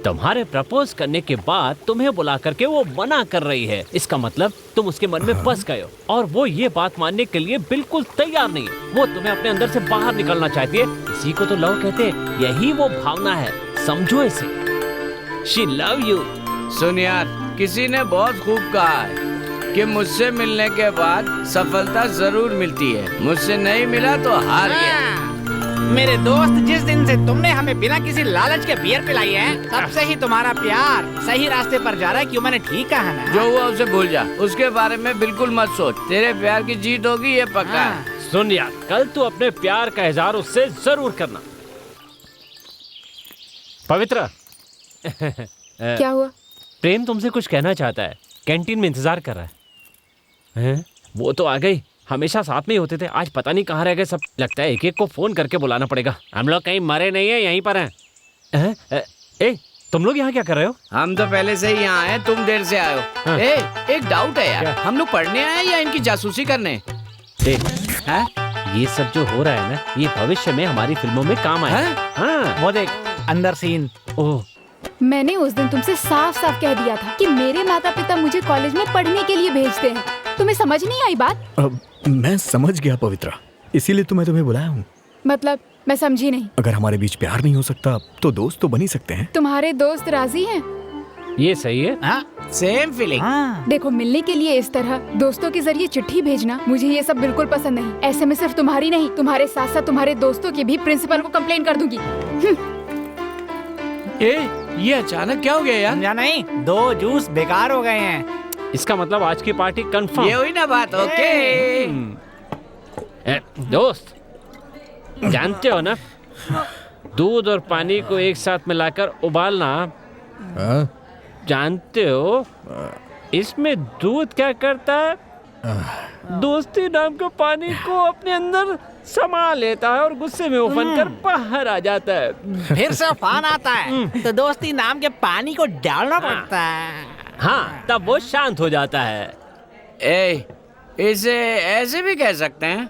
[SPEAKER 6] तुम्हारे प्रपोज करने के बाद तुम्हें बुला करके वो मना कर रही है, इसका मतलब तुम उसके मन में फंस गए हो, और वो ये बात मानने के लिए बिल्कुल तैयार नहीं है। वो तुम्हें अपने अंदर से बाहर निकलना चाहती है। इसी को तो लव कहते हैं, यही वो भावना है, समझो इसे। She love you.
[SPEAKER 7] सुन यार, किसी ने बहुत खूब कहा है कि मुझसे मिलने के बाद सफलता जरूर मिलती है, मुझसे नहीं मिला तो हार गया।
[SPEAKER 8] मेरे दोस्त, जिस दिन से तुमने हमें बिना किसी लालच के बियर पिलाई है, तब से ही तुम्हारा प्यार सही रास्ते पर जा रहा है। क्यों, मैंने ठीक कहा ना?
[SPEAKER 7] जो हुआ उसे भूल जा, उसके बारे में बिल्कुल मत सोच। तेरे प्यार की जीत होगी, ये पक्का है।
[SPEAKER 6] सुन यार, कल तू अपने प्यार का इजहार उससे जरूर करना। पवित्र
[SPEAKER 9] क्या हुआ?
[SPEAKER 6] प्रेम तुमसे कुछ कहना चाहता है, कैंटीन में इंतजार कर रहा है। हैं? वो तो आ गई, हमेशा साथ में ही होते थे, आज पता नहीं कहाँ रह गए सब। लगता है एक एक को फोन करके बुलाना पड़ेगा। हम लोग कहीं मरे नहीं है, यहीं पर हैं। ए, तुम लोग यहाँ क्या कर रहे हो?
[SPEAKER 7] हम तो पहले से ही यहाँ हैं, तुम देर से आए हो।
[SPEAKER 6] हाँ।
[SPEAKER 7] एक डाउट है यार,
[SPEAKER 6] क्या?
[SPEAKER 7] हम लोग पढ़ने आए हैं या इनकी जासूसी करने?
[SPEAKER 6] देख,
[SPEAKER 7] हैं?
[SPEAKER 6] ये सब जो हो रहा है ना, ये भविष्य में हमारी फिल्मों में काम आए।
[SPEAKER 7] हैं?
[SPEAKER 6] हाँ।
[SPEAKER 8] वो देख अंदर सीन।
[SPEAKER 6] ओह,
[SPEAKER 9] मैंने उस दिन तुमसे साफ साफ कह दिया था कि मेरे माता पिता मुझे कॉलेज में पढ़ने के लिए भेजते हैं। तुम्हें समझ नहीं आई बात?
[SPEAKER 2] मैं समझ गया पवित्रा, इसीलिए तो मैं तुम्हें बुलाया हूँ।
[SPEAKER 9] मतलब मैं समझी नहीं।
[SPEAKER 2] अगर हमारे बीच प्यार नहीं हो सकता तो दोस्त तो बन ही सकते हैं।
[SPEAKER 9] तुम्हारे दोस्त राजी हैं?
[SPEAKER 6] ये सही है।
[SPEAKER 8] हाँ
[SPEAKER 7] सेम फीलिंग।
[SPEAKER 8] हाँ
[SPEAKER 9] देखो, मिलने के लिए इस तरह दोस्तों के जरिए चिट्ठी भेजना, मुझे ये सब बिल्कुल पसंद नहीं। ऐसे में सिर्फ तुम्हारी नहीं, तुम्हारे साथ साथ तुम्हारे दोस्तों की भी प्रिंसिपल को कंप्लेन कर दूंगी।
[SPEAKER 7] ये अचानक क्या हो गया यार?
[SPEAKER 8] समझा नहीं, 2 जूस बेकार हो गए हैं।
[SPEAKER 6] इसका मतलब आज की पार्टी कंफर्म।
[SPEAKER 7] ये हुई ना बात। ओके
[SPEAKER 6] दोस्त, जानते हो ना, दूध और पानी को एक साथ मिलाकर उबालना, जानते हो इसमें दूध क्या करता है? दोस्ती नाम के पानी को अपने अंदर समा लेता है और गुस्से में उफन कर बाहर आ जाता है।
[SPEAKER 8] फिर से फान आता है तो दोस्ती नाम के पानी को डालना पड़ता है।
[SPEAKER 6] हाँ, तब वो शांत हो जाता है।
[SPEAKER 7] इसे ऐसे भी कह सकते हैं,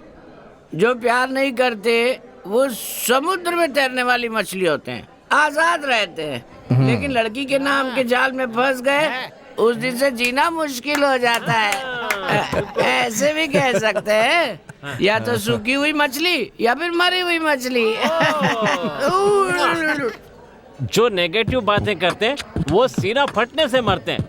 [SPEAKER 7] जो प्यार नहीं करते वो समुद्र में तैरने वाली मछली होते हैं, आजाद रहते हैं, लेकिन लड़की के नाम के जाल में फंस गए, उस दिन से जीना मुश्किल हो जाता है। ऐसे भी कह सकते हैं, या तो सूखी हुई मछली या फिर मरी हुई मछली।
[SPEAKER 6] जो नेगेटिव बातें करते हैं वो सीना फटने से मरते हैं,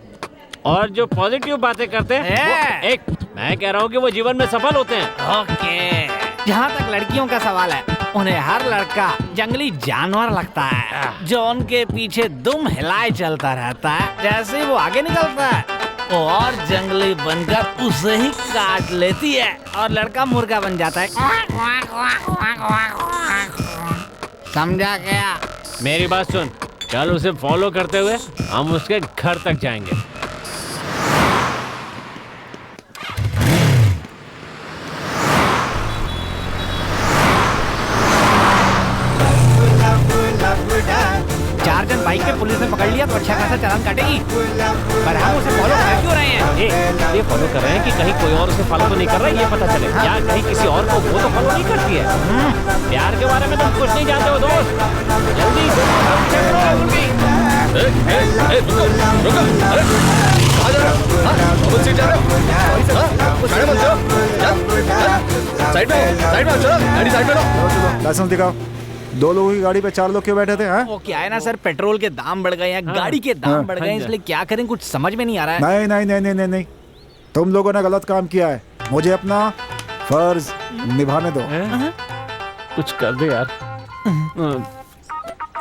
[SPEAKER 6] और जो पॉजिटिव बातें करते हैं मैं कह रहा हूँ कि वो जीवन में सफल होते हैं।
[SPEAKER 8] ओके, जहाँ तक लड़कियों का सवाल है, उन्हें हर लड़का जंगली जानवर लगता है, जो उनके पीछे दुम हिलाए चलता रहता है। जैसे ही वो आगे निकलता है, वो और जंगली बनकर उसे ही काट लेती है और लड़का मुर्गा बन जाता है। समझा गया?
[SPEAKER 6] मेरी बात सुन, कल उसे फॉलो करते हुए हम उसके घर तक जाएंगे।
[SPEAKER 8] चार जन बाइक पे पुलिस ने पकड़ लिया तो अच्छा खासा चालान काटेगी, पर हम उसे फॉलो कर क्यों रहे हैं?
[SPEAKER 6] ये फॉलो कर रहे हैं कि कहीं कोई और उसे फॉलो तो नहीं कर रहा है, ये पता चले। या कहीं किसी और को वो तो फॉलो नहीं करती है। प्यार के बारे में तुम कुछ नहीं जानते हो दोस्त। जल्दी
[SPEAKER 4] लाइसेंस दिखाओ। 2 लोगों की गाड़ी पे 4 लोग क्यों बैठे थे? हैं?
[SPEAKER 8] वो क्या है ना सर, पेट्रोल के दाम बढ़ गए हैं, गाड़ी के दाम बढ़ गए हैं, इसलिए क्या करें कुछ समझ में नहीं आ रहा है।
[SPEAKER 4] नहीं नहीं नहीं नहीं नहीं नहीं, तुम लोगों ने गलत काम किया है। मुझे अपना फर्ज निभाने दो।
[SPEAKER 6] कुछ कर दे यार।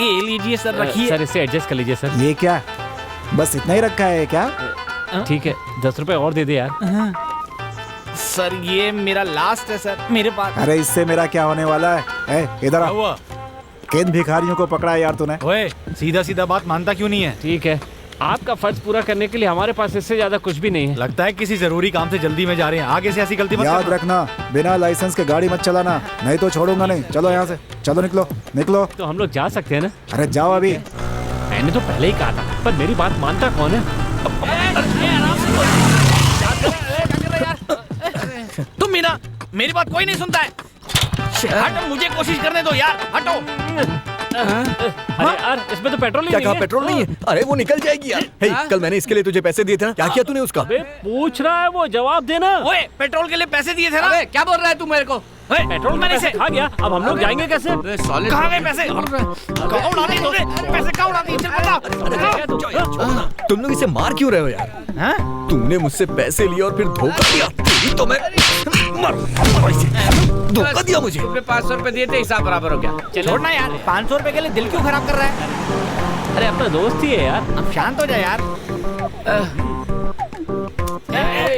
[SPEAKER 8] ये लीजिए सर, रखिए।
[SPEAKER 6] सर इसे एडजस्ट कर लीजिए सर।
[SPEAKER 4] ये क्या, बस इतना ही रखा है क्या?
[SPEAKER 6] ठीक है, 10 रुपए और दे दे यार।
[SPEAKER 8] सर ये मेरा लास्ट है सर, मेरे पास।
[SPEAKER 4] अरे इससे मेरा क्या होने वाला है? इधर आ। किन भिखारियों को पकड़ा है यार तूने?
[SPEAKER 8] ओए, सीधा सीधा बात मानता क्यों नहीं है?
[SPEAKER 6] ठीक है, आपका फर्ज पूरा करने के लिए हमारे पास इससे ज्यादा कुछ भी नहीं है।
[SPEAKER 8] लगता है किसी जरूरी काम से जल्दी में जा रहे हैं, आगे से ऐसी गलती मत
[SPEAKER 4] याद
[SPEAKER 8] करना।
[SPEAKER 4] रखना, बिना लाइसेंस के गाड़ी मत चलाना, नहीं तो छोड़ूंगा नहीं। चलो यहाँ से, चलो निकलो निकलो।
[SPEAKER 6] तो हम लोग जा सकते हैं ना?
[SPEAKER 4] अरे जाओ अभी।
[SPEAKER 6] मैंने तो पहले ही कहा था, पर मेरी बात मानता कौन है?
[SPEAKER 8] तुम मीना, मेरी बात कोई नहीं सुनता है। हटो, मुझे कोशिश करने दो यार, हटो।
[SPEAKER 6] अरे यार, इसमें तो पेट्रोल ही
[SPEAKER 2] क्या
[SPEAKER 6] नहीं
[SPEAKER 2] कहा?
[SPEAKER 6] है।
[SPEAKER 2] पेट्रोल नहीं है? अरे वो निकल जाएगी यार। हे, कल मैंने इसके लिए तुझे पैसे दिए थे ना, क्या किया तूने उसका?
[SPEAKER 6] अबे पूछ रहा है वो, जवाब देना।
[SPEAKER 8] ओए, पेट्रोल के लिए पैसे दिए थे ना?
[SPEAKER 7] अबे क्या बोल रहा है तू मेरे को?
[SPEAKER 6] पेट्रोल में पैसे खा गया, अब हम लोग जाएंगे कैसे?
[SPEAKER 8] कहाँ गए पैसे? कहाँ उड़ा दिए तुमने? पैसे कहाँ उड़ा दिए? चल बता।
[SPEAKER 2] तुम लोग इसे मार क्यों रहे हो यार?
[SPEAKER 8] हाँ?
[SPEAKER 2] तुमने मुझसे पैसे लिए और फिर धोखा दिया, तो मैं धोखा दिया मुझे।
[SPEAKER 7] तुमने 500 रुपए दिए थे, हिसाब बराबर हो गया।
[SPEAKER 8] छोड़ना यार, 500 रुपए के लिए दिल क्यों खराब कर रहा है?
[SPEAKER 6] अरे अपना दोस्त ही है यार।
[SPEAKER 8] अब शांत हो जा यार।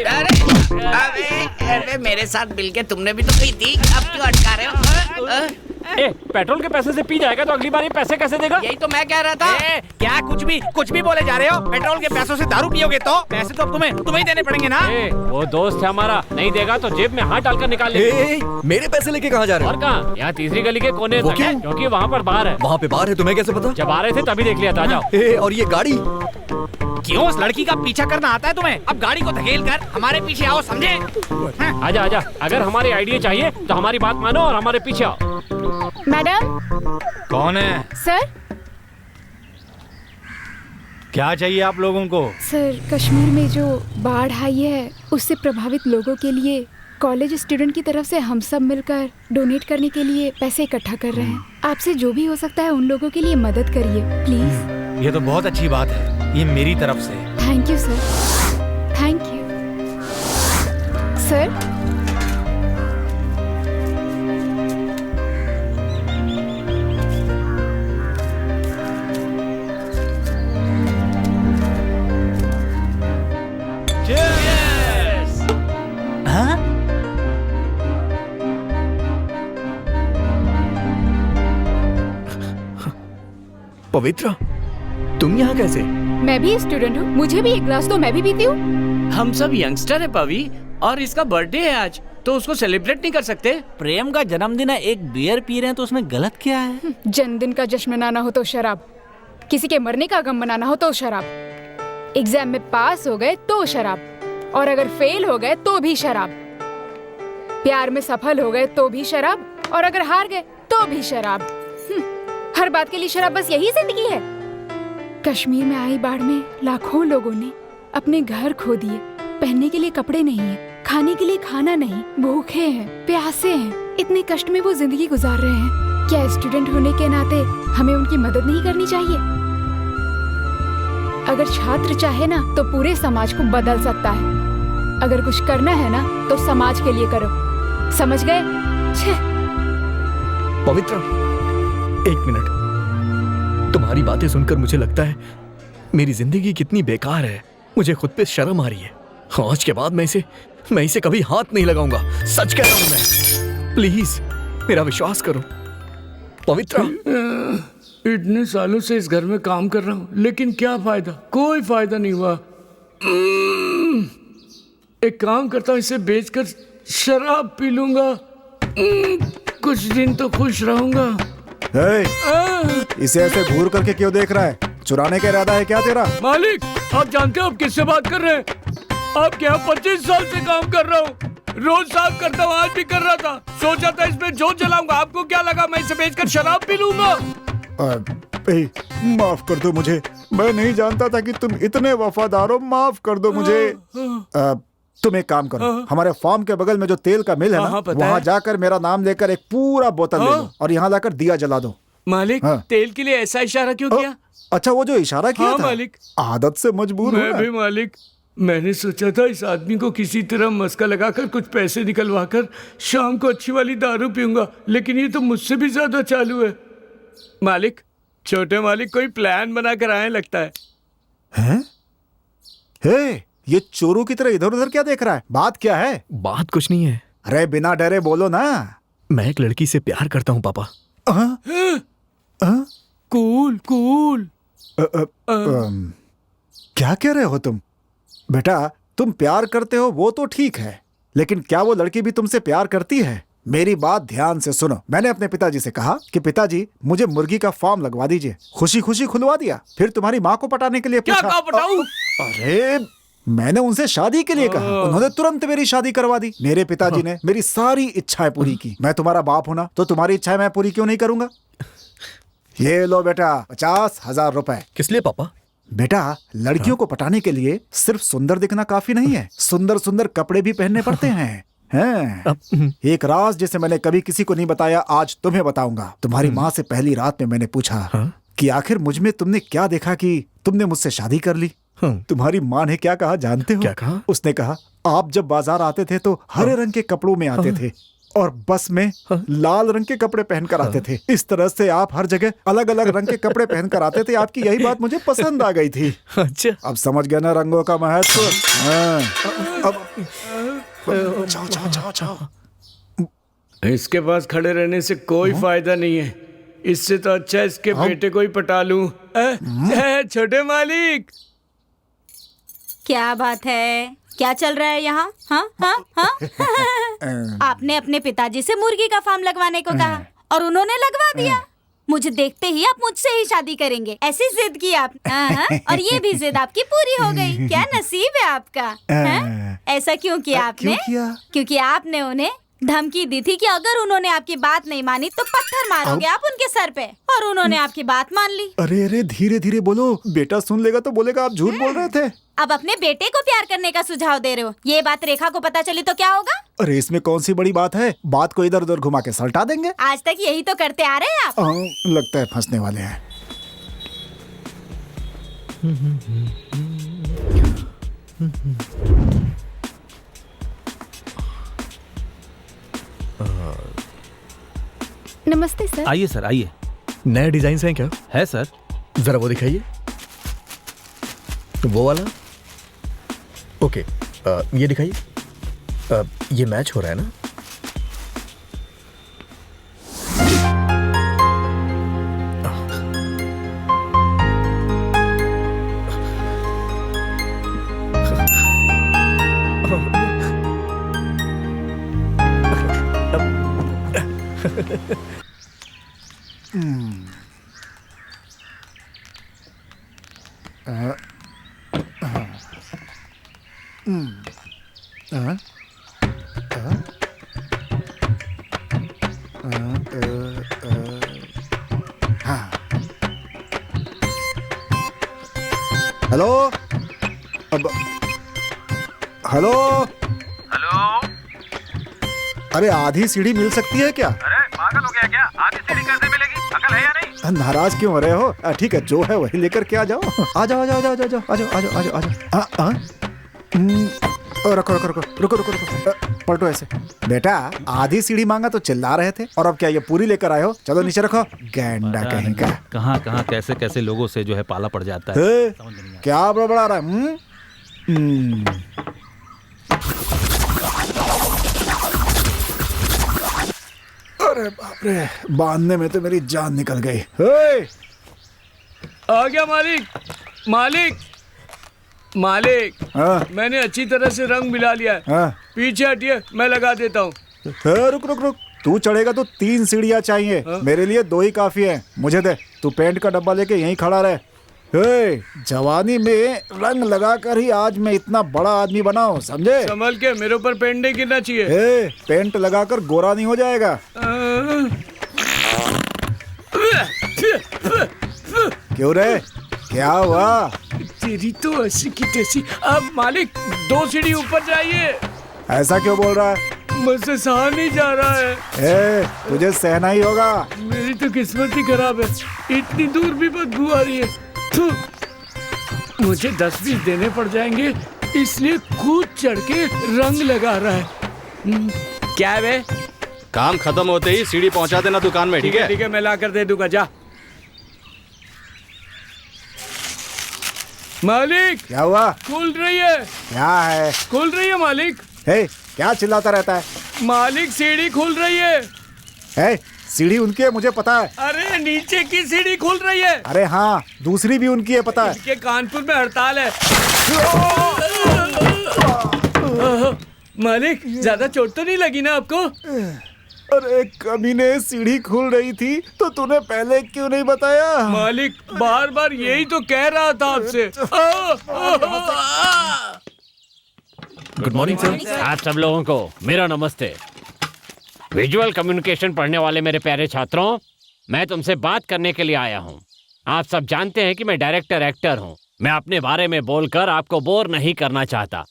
[SPEAKER 7] अरे अबे मेरे साथ मिलके तुमने भी तो पी थी, अब क्यों अटका रहे हो?
[SPEAKER 6] ए, पेट्रोल के पैसे से पी जाएगा तो अगली बार ये पैसे कैसे देगा?
[SPEAKER 7] यही तो मैं कह रहा था।
[SPEAKER 8] क्या कुछ भी बोले जा रहे हो? पेट्रोल के पैसों से दारू पियोगे तो पैसे तो अब तुम्हें ही देने पड़ेंगे ना।
[SPEAKER 6] वो दोस्त है हमारा, नहीं देगा तो जेब में हाथ डालकर निकाल ले।
[SPEAKER 2] मेरे पैसे लेके कहाँ जा रहे हो?
[SPEAKER 6] और कहाँ? यहाँ तीसरी गली के कोने तक है, क्योंकि वहाँ पर बार है।
[SPEAKER 2] वहाँ पे बार है, तुम्हें कैसे पता?
[SPEAKER 6] जब आ रहे थे तभी देख लिया था। जाओ।
[SPEAKER 2] और ये गाड़ी
[SPEAKER 8] क्यों उस लड़की का पीछा करना आता है तुम्हें? अब गाड़ी को धकेल कर हमारे पीछे आओ, समझे?
[SPEAKER 6] आजा आजा, अगर हमारी आइडिया चाहिए तो हमारी बात मानो और हमारे पीछे आओ।
[SPEAKER 9] मैडम।
[SPEAKER 8] कौन है?
[SPEAKER 9] सर।
[SPEAKER 8] क्या चाहिए आप लोगों को?
[SPEAKER 9] सर, कश्मीर में जो बाढ़ आई है उससे प्रभावित लोगों के लिए कॉलेज स्टूडेंट की तरफ से हम सब मिलकर डोनेट करने के लिए पैसे इकट्ठा कर रहे हैं। आपसे जो भी हो सकता है उन लोगों के लिए मदद करिए प्लीज।
[SPEAKER 8] ये तो बहुत अच्छी बात है, ये मेरी तरफ से।
[SPEAKER 9] Thank you sir, thank you sir.
[SPEAKER 2] Pavitra, तुम यहाँ कैसे?
[SPEAKER 9] मैं भी स्टूडेंट हूँ, मुझे भी एक ग्लास तो मैं भी पीती हूँ।
[SPEAKER 7] हम सब यंगस्टर है पवी, और इसका बर्थडे है आज, तो उसको सेलिब्रेट नहीं कर सकते?
[SPEAKER 8] प्रेम का जन्मदिन है, एक बियर पी रहे हैं तो उसमें गलत क्या है?
[SPEAKER 9] जन्मदिन का जश्न मनाना हो तो शराब, किसी के मरने का गम मनाना हो तो शराब, एग्जाम में पास हो गए तो शराब, और अगर फेल हो गए तो भी शराब, प्यार में सफल हो गए तो भी शराब, और अगर हार गए तो भी शराब। हर बात के लिए शराब, बस यही जिंदगी है। कश्मीर में आई बाढ़ में लाखों लोगों ने अपने घर खो दिए, पहनने के लिए कपड़े नहीं है, खाने के लिए खाना नहीं, भूखे हैं, प्यासे हैं, इतने कष्ट में वो जिंदगी गुजार रहे हैं। क्या स्टूडेंट होने के नाते हमें उनकी मदद नहीं करनी चाहिए? अगर छात्र चाहे ना तो पूरे समाज को बदल सकता है। अगर कुछ करना है ना तो समाज के लिए करो, समझ गए?
[SPEAKER 2] पवित्रा, एक मिनट। तुम्हारी बातें सुनकर मुझे लगता है मेरी जिंदगी कितनी बेकार है। मुझे खुद पे शर्म आ रही है। आज के बाद मैं इसे कभी हाथ नहीं लगाऊंगा। सच कह रहा हूं मैं। प्लीज मेरा विश्वास करो पवित्रा।
[SPEAKER 10] इतने सालों से इस घर में काम कर रहा हूँ, लेकिन क्या फायदा? कोई फायदा नहीं हुआ। एक काम करता हूँ, इसे बेचकर शराब पी लूंगा। कुछ दिन तो खुश रहूंगा।
[SPEAKER 4] इसे ऐसे घूर करके क्यों देख रहा है? चुराने का इरादा है क्या तेरा?
[SPEAKER 10] मालिक, आप जानते हो आप किससे बात कर रहे हैं? आपके यहाँ 25 साल से काम कर रहा हूँ, रोज साफ करता हूँ, आज भी कर रहा था। सोचा था इसमें जोत जलाऊंगा, आपको क्या लगा मैं इसे बेचकर शराब पी लूंगा?
[SPEAKER 4] माफ कर दो मुझे, मैं नहीं जानता था कि तुम इतने वफादार हो। माफ कर दो मुझे। तुम एक काम करो, हमारे फार्म के बगल में जो तेल का मिल है ना, वहाँ जाकर मेरा नाम लेकर एक पूरा बोतल ले लो और यहाँ लाकर दिया जला दो।
[SPEAKER 10] मालिक, तेल के लिए ऐसा इशारा क्यों किया?
[SPEAKER 4] अच्छा, वो जो इशारा किया था?
[SPEAKER 10] मालिक,
[SPEAKER 4] आदत से मजबूर हूं
[SPEAKER 10] मैं भी मालिक। मैंने सोचा था इस आदमी को किसी तरह मस्का लगाकर कुछ पैसे निकलवा कर शाम को अच्छी वाली दारू पीऊंगा, लेकिन ये तो मुझसे भी ज्यादा चालू है। मालिक, छोटे मालिक कोई प्लान बना कर आए लगता है।
[SPEAKER 4] हैं? हे, ये चोरों की तरह इधर उधर क्या देख रहा है? बात क्या है?
[SPEAKER 2] बात कुछ नहीं है।
[SPEAKER 4] अरे बिना डरे बोलो ना।
[SPEAKER 2] मैं एक लड़की से प्यार करता हूँ पापा।
[SPEAKER 10] कूल।
[SPEAKER 4] क्या कह रहे हो तुम? बेटा, तुम प्यार करते हो वो तो ठीक है, लेकिन क्या वो लड़की भी तुमसे प्यार करती है? मेरी बात ध्यान से सुनो। मैंने अपने पिताजी से कहा कि पिताजी मुझे मुर्गी का फार्म लगवा दीजिए। खुशी खुशी खुलवा दिया। फिर तुम्हारी माँ को पटाने के लिए
[SPEAKER 10] क्या
[SPEAKER 4] पूछा।
[SPEAKER 10] कहा पटाऊं?
[SPEAKER 4] अरे मैंने उनसे शादी के लिए कहा, उन्होंने तुरंत मेरी शादी करवा दी। मेरे पिताजी ने मेरी सारी इच्छाएं पूरी की। मैं तुम्हारा बाप हूं ना, तो तुम्हारी इच्छाएं मैं पूरी क्यों नहीं करूंगा? ये लो बेटा 50,000 रुपए।
[SPEAKER 2] किस लिए पापा?
[SPEAKER 4] बेटा, लड़कियों को पटाने के लिए सिर्फ सुंदर दिखना काफी नहीं है, सुंदर सुंदर कपड़े भी पहनने पड़ते हैं। एक राज जिसे मैंने कभी किसी को नहीं बताया, आज तुम्हें बताऊंगा। तुम्हारी माँ से पहली रात में मैंने पूछा कि आखिर मुझ में तुमने क्या देखा कि तुमने मुझसे शादी कर ली? तुम्हारी माँ ने क्या कहा जानते हो?
[SPEAKER 2] क्या कहा?
[SPEAKER 4] उसने कहा, आप जब बाजार आते थे तो हरे रंग के कपड़ों में आते थे, और बस में लाल रंग के कपड़े पहनकर आते थे। इस तरह से आप हर जगह अलग अलग रंग के कपड़े पहनकर आते थे। आपकी यही बात मुझे पसंद आ गई थी।
[SPEAKER 2] अच्छा,
[SPEAKER 4] अब समझ गया ना रंगों का महत्व। हाँ। अब जाओ जाओ जाओ जाओ।
[SPEAKER 10] इसके पास खड़े रहने से कोई फायदा नहीं है। इससे तो अच्छा इसके बेटे को ही पटा लूं। छोटे मालिक,
[SPEAKER 3] क्या बात है? क्या चल रहा है यहाँ? हाँ हाँ हाँ। आपने अपने पिताजी से मुर्गी का फार्म लगवाने को कहा और उन्होंने लगवा दिया। मुझे देखते ही आप मुझसे ही शादी करेंगे, ऐसी जिद की आप। हाँ, और ये भी जिद आपकी पूरी हो गई। क्या नसीब है आपका। हाँ? ऐसा क्यों किया आपने? क्योंकि आपने उन्हें धमकी दी थी कि अगर उन्होंने आपकी बात नहीं मानी तो पत्थर मारोगे आप उनके सर पे, और उन्होंने आपकी बात मान ली।
[SPEAKER 4] अरे अरे, धीरे धीरे बोलो, बेटा सुन लेगा तो बोलेगा आप झूठ बोल रहे थे।
[SPEAKER 3] अब अपने बेटे को प्यार करने का सुझाव दे रहे हो। ये बात रेखा को पता चली तो क्या होगा?
[SPEAKER 4] अरे इसमें कौन सी बड़ी बात है, बात को इधर उधर घुमा के सलटा देंगे।
[SPEAKER 3] आज तक यही तो करते आ रहे हैं आप।
[SPEAKER 4] लगता है फंसने वाले हैं।
[SPEAKER 9] नमस्ते सर।
[SPEAKER 5] आइए सर, आइए।
[SPEAKER 2] नए डिजाइन हैं क्या?
[SPEAKER 5] है सर।
[SPEAKER 2] जरा वो दिखाइए। वो वाला। ओके, ये दिखाइए। ये मैच हो रहा है ना?
[SPEAKER 4] हेलो, अब हेलो
[SPEAKER 11] हेलो।
[SPEAKER 4] अरे आधी सीढ़ी मिल सकती है क्या?
[SPEAKER 11] अरे पागल हो गया क्या? आधी सीढ़ी कैसे मिलेगी? अकल है या नहीं?
[SPEAKER 4] नाराज क्यों हो रहे हो? ठीक है, जो है वही लेकर के आ जाओ। आ जाओ आ जाओ आ जाओ आ जाओ आ जाओ आ जाओ आ जाओ आ जाओ। रखो रखो रखो रुको रुको रुको, पलटो ऐसे। बेटा आधी सीढ़ी मांगा तो चिल्ला रहे थे, और अब क्या ये पूरी लेकर आए हो? चलो नीचे रखो। गैंडा कहीं का।
[SPEAKER 5] कहाँ कहाँ कैसे कैसे लोगों से जो है पाला पड़ जाता है।
[SPEAKER 4] क्या बड़बड़ा रहा है? अरे बाप रे, बांधने में तो मेरी जान निकल गई।
[SPEAKER 10] आ गया मालिक। मालिक मालिक, मैंने अच्छी तरह से रंग मिला लिया है। पीछे हटिए, मैं लगा देता हूँ।
[SPEAKER 4] रुक रुक रुक, तू चढ़ेगा तो 3 सीढ़ियाँ चाहिए। मेरे लिए 2 ही काफी है। मुझे दे, तू पेंट का डब्बा लेके यहीं खड़ा रहे। जवानी में रंग लगाकर ही आज मैं इतना बड़ा आदमी बना हूँ, समझे?
[SPEAKER 10] संभल के, मेरे ऊपर पेंट नहीं गिरना चाहिए।
[SPEAKER 4] पेंट लगाकर गोरा नहीं हो जाएगा। क्यों रे, क्या हुआ?
[SPEAKER 10] तेरी तो ऐसी की तैसी। अब मालिक 2 सीढ़ी ऊपर जाइए।
[SPEAKER 4] ऐसा क्यों बोल रहा है?
[SPEAKER 10] मुझसे सहा नहीं जा रहा है।
[SPEAKER 4] तुझे सहना ही होगा।
[SPEAKER 10] मेरी तो किस्मत ही खराब है, इतनी दूर भी बदबू आ रही है। मुझे 10-20 देने पड़ जाएंगे, इसलिए कूद चढ़ के रंग लगा रहा है। क्या है बे?
[SPEAKER 6] काम खत्म होते ही सीढ़ी पहुंचा देना दुकान में, ठीक है?
[SPEAKER 10] ठीक है, मैं ला कर दे दूंगा, जा। मालिक
[SPEAKER 4] क्या हुआ?
[SPEAKER 10] खुल रही है।
[SPEAKER 4] क्या है?
[SPEAKER 10] खुल रही है मालिक।
[SPEAKER 4] क्या चिल्लाता रहता है?
[SPEAKER 10] मालिक सीढ़ी खुल रही है।
[SPEAKER 4] सीढ़ी उनकी है, मुझे पता है।
[SPEAKER 10] अरे नीचे की सीढ़ी खुल रही है।
[SPEAKER 4] अरे हाँ, दूसरी भी उनकी है, पता है।
[SPEAKER 10] इनके कानपुर में हड़ताल है। मालिक ज्यादा चोट तो नहीं लगी ना आपको?
[SPEAKER 4] अरे कमीने, सीढ़ी खुल रही थी तो तूने पहले क्यों नहीं बताया?
[SPEAKER 10] मालिक बार बार यही तो कह रहा था आपसे।
[SPEAKER 2] Good morning sir.
[SPEAKER 6] आप सब लोगों को मेरा नमस्ते। विजुअल कम्युनिकेशन पढ़ने वाले मेरे प्यारे छात्रों, मैं तुमसे बात करने के लिए आया हूँ। आप सब जानते हैं कि मैं डायरेक्टर एक्टर हूँ। मैं अपने बारे में बोलकर आपको बोर नहीं करना चाहता।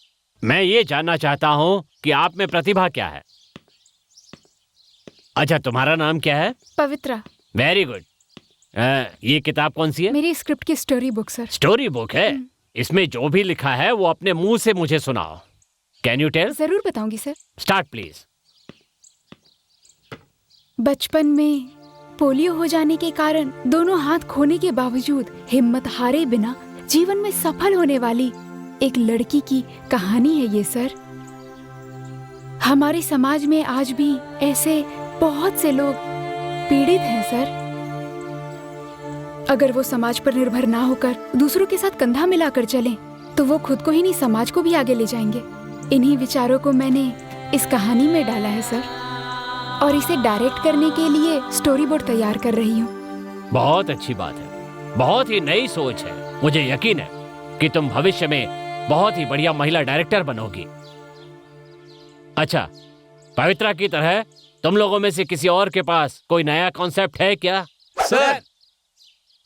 [SPEAKER 6] मैं ये जानना चाहता हूँ कि आप में प्रतिभा क्या है। अच्छा, तुम्हारा नाम क्या है?
[SPEAKER 9] पवित्रा।
[SPEAKER 6] Very good. ये किताब कौन सी है?
[SPEAKER 9] मेरी स्क्रिप्ट की story book sir.
[SPEAKER 6] Story book है? इसमें जो भी लिखा है वो अपने मुंह से मुझे सुनाओ। Can you tell?
[SPEAKER 9] जरूर बताऊंगी सर।
[SPEAKER 6] Start please.
[SPEAKER 9] बचपन में पोलियो हो जाने के कारण दोनों हाथ खोने के बावजूद हिम्मत हारे बिना जीवन में सफल होने वाली एक लड़की की कहानी है ये सर। हमारे समाज में आज भी ऐसे बहुत से लोग पीड़ित हैं सर। अगर वो समाज पर निर्भर ना होकर दूसरों के साथ कंधा मिलाकर चलें, तो वो खुद को ही नहीं समाज को भी आगे ले जाएंगे। इन्हीं विचारों को मैंने इस कहानी में डाला है सर, और इसे डायरेक्ट करने के लिए स्टोरी बोर्ड तैयार कर रही हूँ।
[SPEAKER 6] बहुत अच्छी बात है, बहुत ही नई सोच है। मुझे यकीन है कि तुम भविष्य में बहुत ही बढ़िया महिला डायरेक्टर बनोगी। अच्छा, पवित्रा की तरह तुम लोगों में से किसी और के पास कोई नया कॉन्सेप्ट है क्या?
[SPEAKER 8] सर,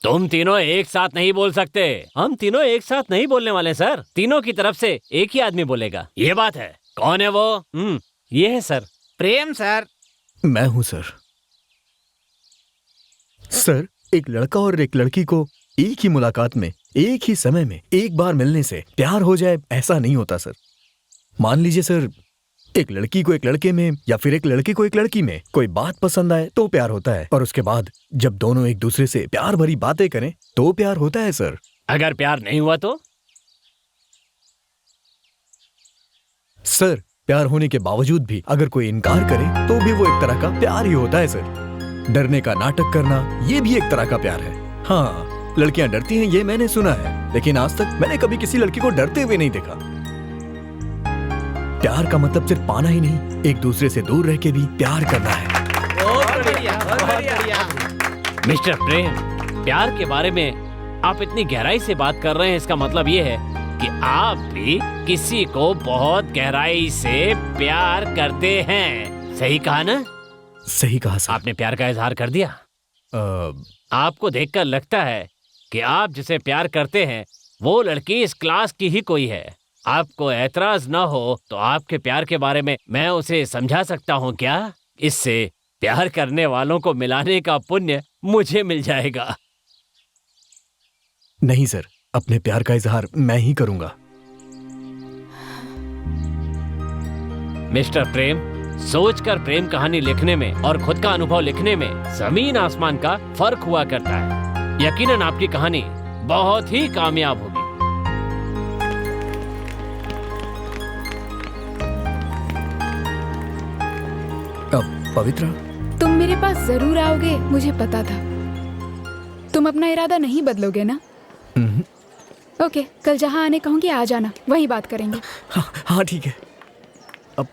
[SPEAKER 6] तुम तीनों एक साथ नहीं बोल सकते। हम तीनों एक साथ नहीं बोलने वाले सर, तीनों की तरफ से एक ही आदमी बोलेगा। ये बात है। कौन है वो? ये है सर,
[SPEAKER 8] प्रेम सर।
[SPEAKER 2] मैं हूं सर। सर, एक लड़का और एक लड़की को एक ही मुलाकात में, एक ही समय में, एक बार मिलने से प्यार हो जाए, ऐसा नहीं होता सर। मान लीजिए सर, एक लड़की को एक लड़के में या फिर एक लड़के को एक लड़की में कोई बात पसंद आए तो प्यार होता है, और उसके बाद जब दोनों एक दूसरे से प्यार भरी बातें करें तो प्यार होता है सर।
[SPEAKER 6] अगर प्यार नहीं हुआ तो?
[SPEAKER 2] सर, प्यार होने के बावजूद भी अगर कोई इनकार करे तो भी वो एक तरह का प्यार ही होता है सर। डरने का नाटक करना, ये भी एक तरह का प्यार है। हाँ, लड़कियां डरती हैं, ये मैंने सुना है, लेकिन आज तक मैंने कभी किसी लड़की को डरते हुए नहीं देखा। प्यार का मतलब सिर्फ पाना ही नहीं, एक दूसरे से दूर रह के भी प्यार करना है।
[SPEAKER 8] बहुत बढ़िया, बहुत बढ़िया।
[SPEAKER 6] मिस्टर प्रेम, प्यार के बारे में आप इतनी गहराई से बात कर रहे हैं, इसका मतलब ये है कि आप भी किसी को बहुत गहराई से प्यार करते हैं। सही कहा ना?
[SPEAKER 2] सही कहा सर।
[SPEAKER 6] आपने प्यार का इजहार कर दिया। आपको देखकर लगता है कि आप जिसे प्यार करते हैं वो लड़की इस क्लास की ही कोई है। आपको एतराज ना हो तो आपके प्यार के बारे में मैं उसे समझा सकता हूँ क्या? इससे प्यार करने वालों को मिलाने का पुण्य मुझे मिल जाएगा।
[SPEAKER 2] नहीं सर, अपने प्यार का इजहार मैं ही करूंगा।
[SPEAKER 6] मिस्टर प्रेम, सोचकर प्रेम कहानी लिखने में और खुद का अनुभव लिखने में जमीन आसमान का फर्क हुआ करता है। यकीनन आपकी कहानी बहुत ही कामयाब होगी।
[SPEAKER 2] अब पवित्रा,
[SPEAKER 9] तुम मेरे पास जरूर आओगे, मुझे पता था। तुम अपना इरादा नहीं बदलोगे ना? ओके, कल जहाँ आने कहूँगी आ जाना, वहीं बात करेंगे।
[SPEAKER 2] हाँ ठीक है। अब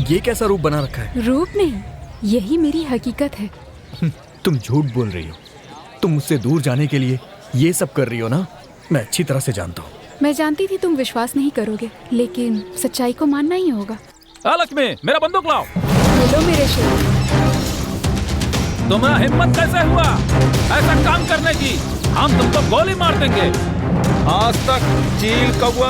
[SPEAKER 2] ये कैसा रूप बना रखा है?
[SPEAKER 9] रूप नहीं, यही मेरी हकीकत है।
[SPEAKER 2] तुम झूठ बोल रही हो। तुम मुझसे दूर जाने के लिए ये सब कर रही हो ना? मैं अच्छी तरह से जानता हूँ।
[SPEAKER 9] मैं जानती थी तुम विश्वास नहीं करोगे, लेकिन सच्चाई को मानना ही होगा।
[SPEAKER 5] लक्ष्मी, मेरा बंदूक लाओ।
[SPEAKER 9] बोलो मेरे शेर।
[SPEAKER 5] तुम्हारा हिम्मत कैसे हुआ ऐसा काम करने की? हम तुमको गोली मार देंगे। आज तक चील, कौवा,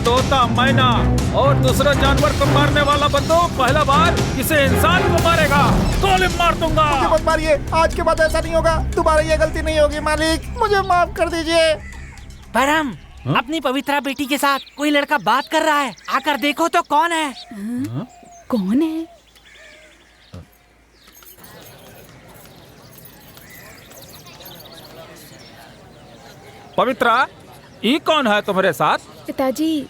[SPEAKER 5] तोता, मैना और दूसरे जानवर को मारने वाला बंदूक पहला बार किसी इंसान को मारेगा। गोली मार दूंगा।
[SPEAKER 4] मुझे मत मारिए, आज के बाद ऐसा नहीं होगा। दोबारा ये गलती नहीं होगी मालिक, मुझे माफ कर दीजिए।
[SPEAKER 8] परम, अपनी पवित्रा बेटी के साथ कोई लड़का बात कर रहा है, आकर देखो तो कौन है।
[SPEAKER 9] कौन है?
[SPEAKER 5] पवित्रा, ये कौन है तुम्हारे साथ?
[SPEAKER 9] पिताजी,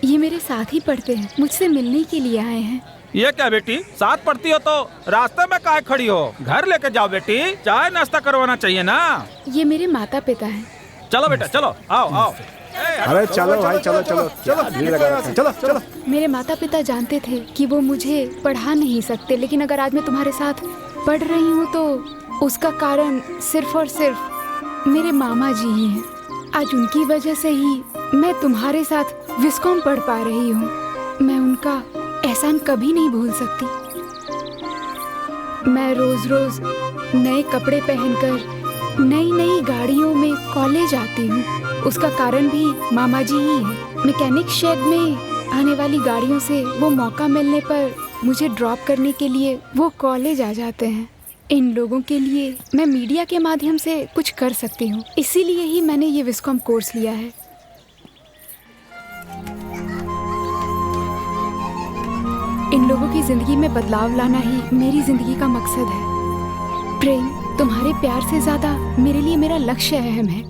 [SPEAKER 9] ये मेरे साथ ही पढ़ते हैं, मुझसे मिलने के लिए आए हैं।
[SPEAKER 5] ये क्या बेटी, साथ पढ़ती हो तो रास्ते में काहे खड़ी हो? घर लेके जाओ बेटी, चाय नाश्ता करवाना चाहिए ना।
[SPEAKER 9] ये मेरे माता पिता हैं।
[SPEAKER 5] चलो बेटा, चलो, आओ आओ।
[SPEAKER 4] अरे चलो भाई, चलो चलो चलो, भीड़ लगा, चलो चलो।
[SPEAKER 9] मेरे माता पिता जानते थे कि वो मुझे पढ़ा नहीं सकते, लेकिन अगर आज मैं तुम्हारे साथ पढ़ रही हूँ तो उसका कारण सिर्फ और सिर्फ मेरे मामा जी ही हैं। आज उनकी वजह से ही मैं तुम्हारे साथ विस्कॉम पढ़ पा रही हूँ। मैं उनका एहसान कभी नहीं भूल सकती। मैं रोज रोज नए कपड़े पहनकर नई नई गाड़ियों में कॉलेज आती हूँ। उसका कारण भी मामा जी ही है। मैकेनिक शेड में आने वाली गाड़ियों से वो मौका मिलने पर मुझे ड्रॉप करने के लिए वो कॉलेज आ जाते हैं। इन लोगों के लिए मैं मीडिया के माध्यम से कुछ कर सकती हूँ, इसीलिए ही मैंने ये विस्कॉम कोर्स लिया है। इन लोगों की जिंदगी में बदलाव लाना ही मेरी जिंदगी का मकसद है। प्रेम, तुम्हारे प्यार से ज्यादा मेरे लिए मेरा लक्ष्य अहम है।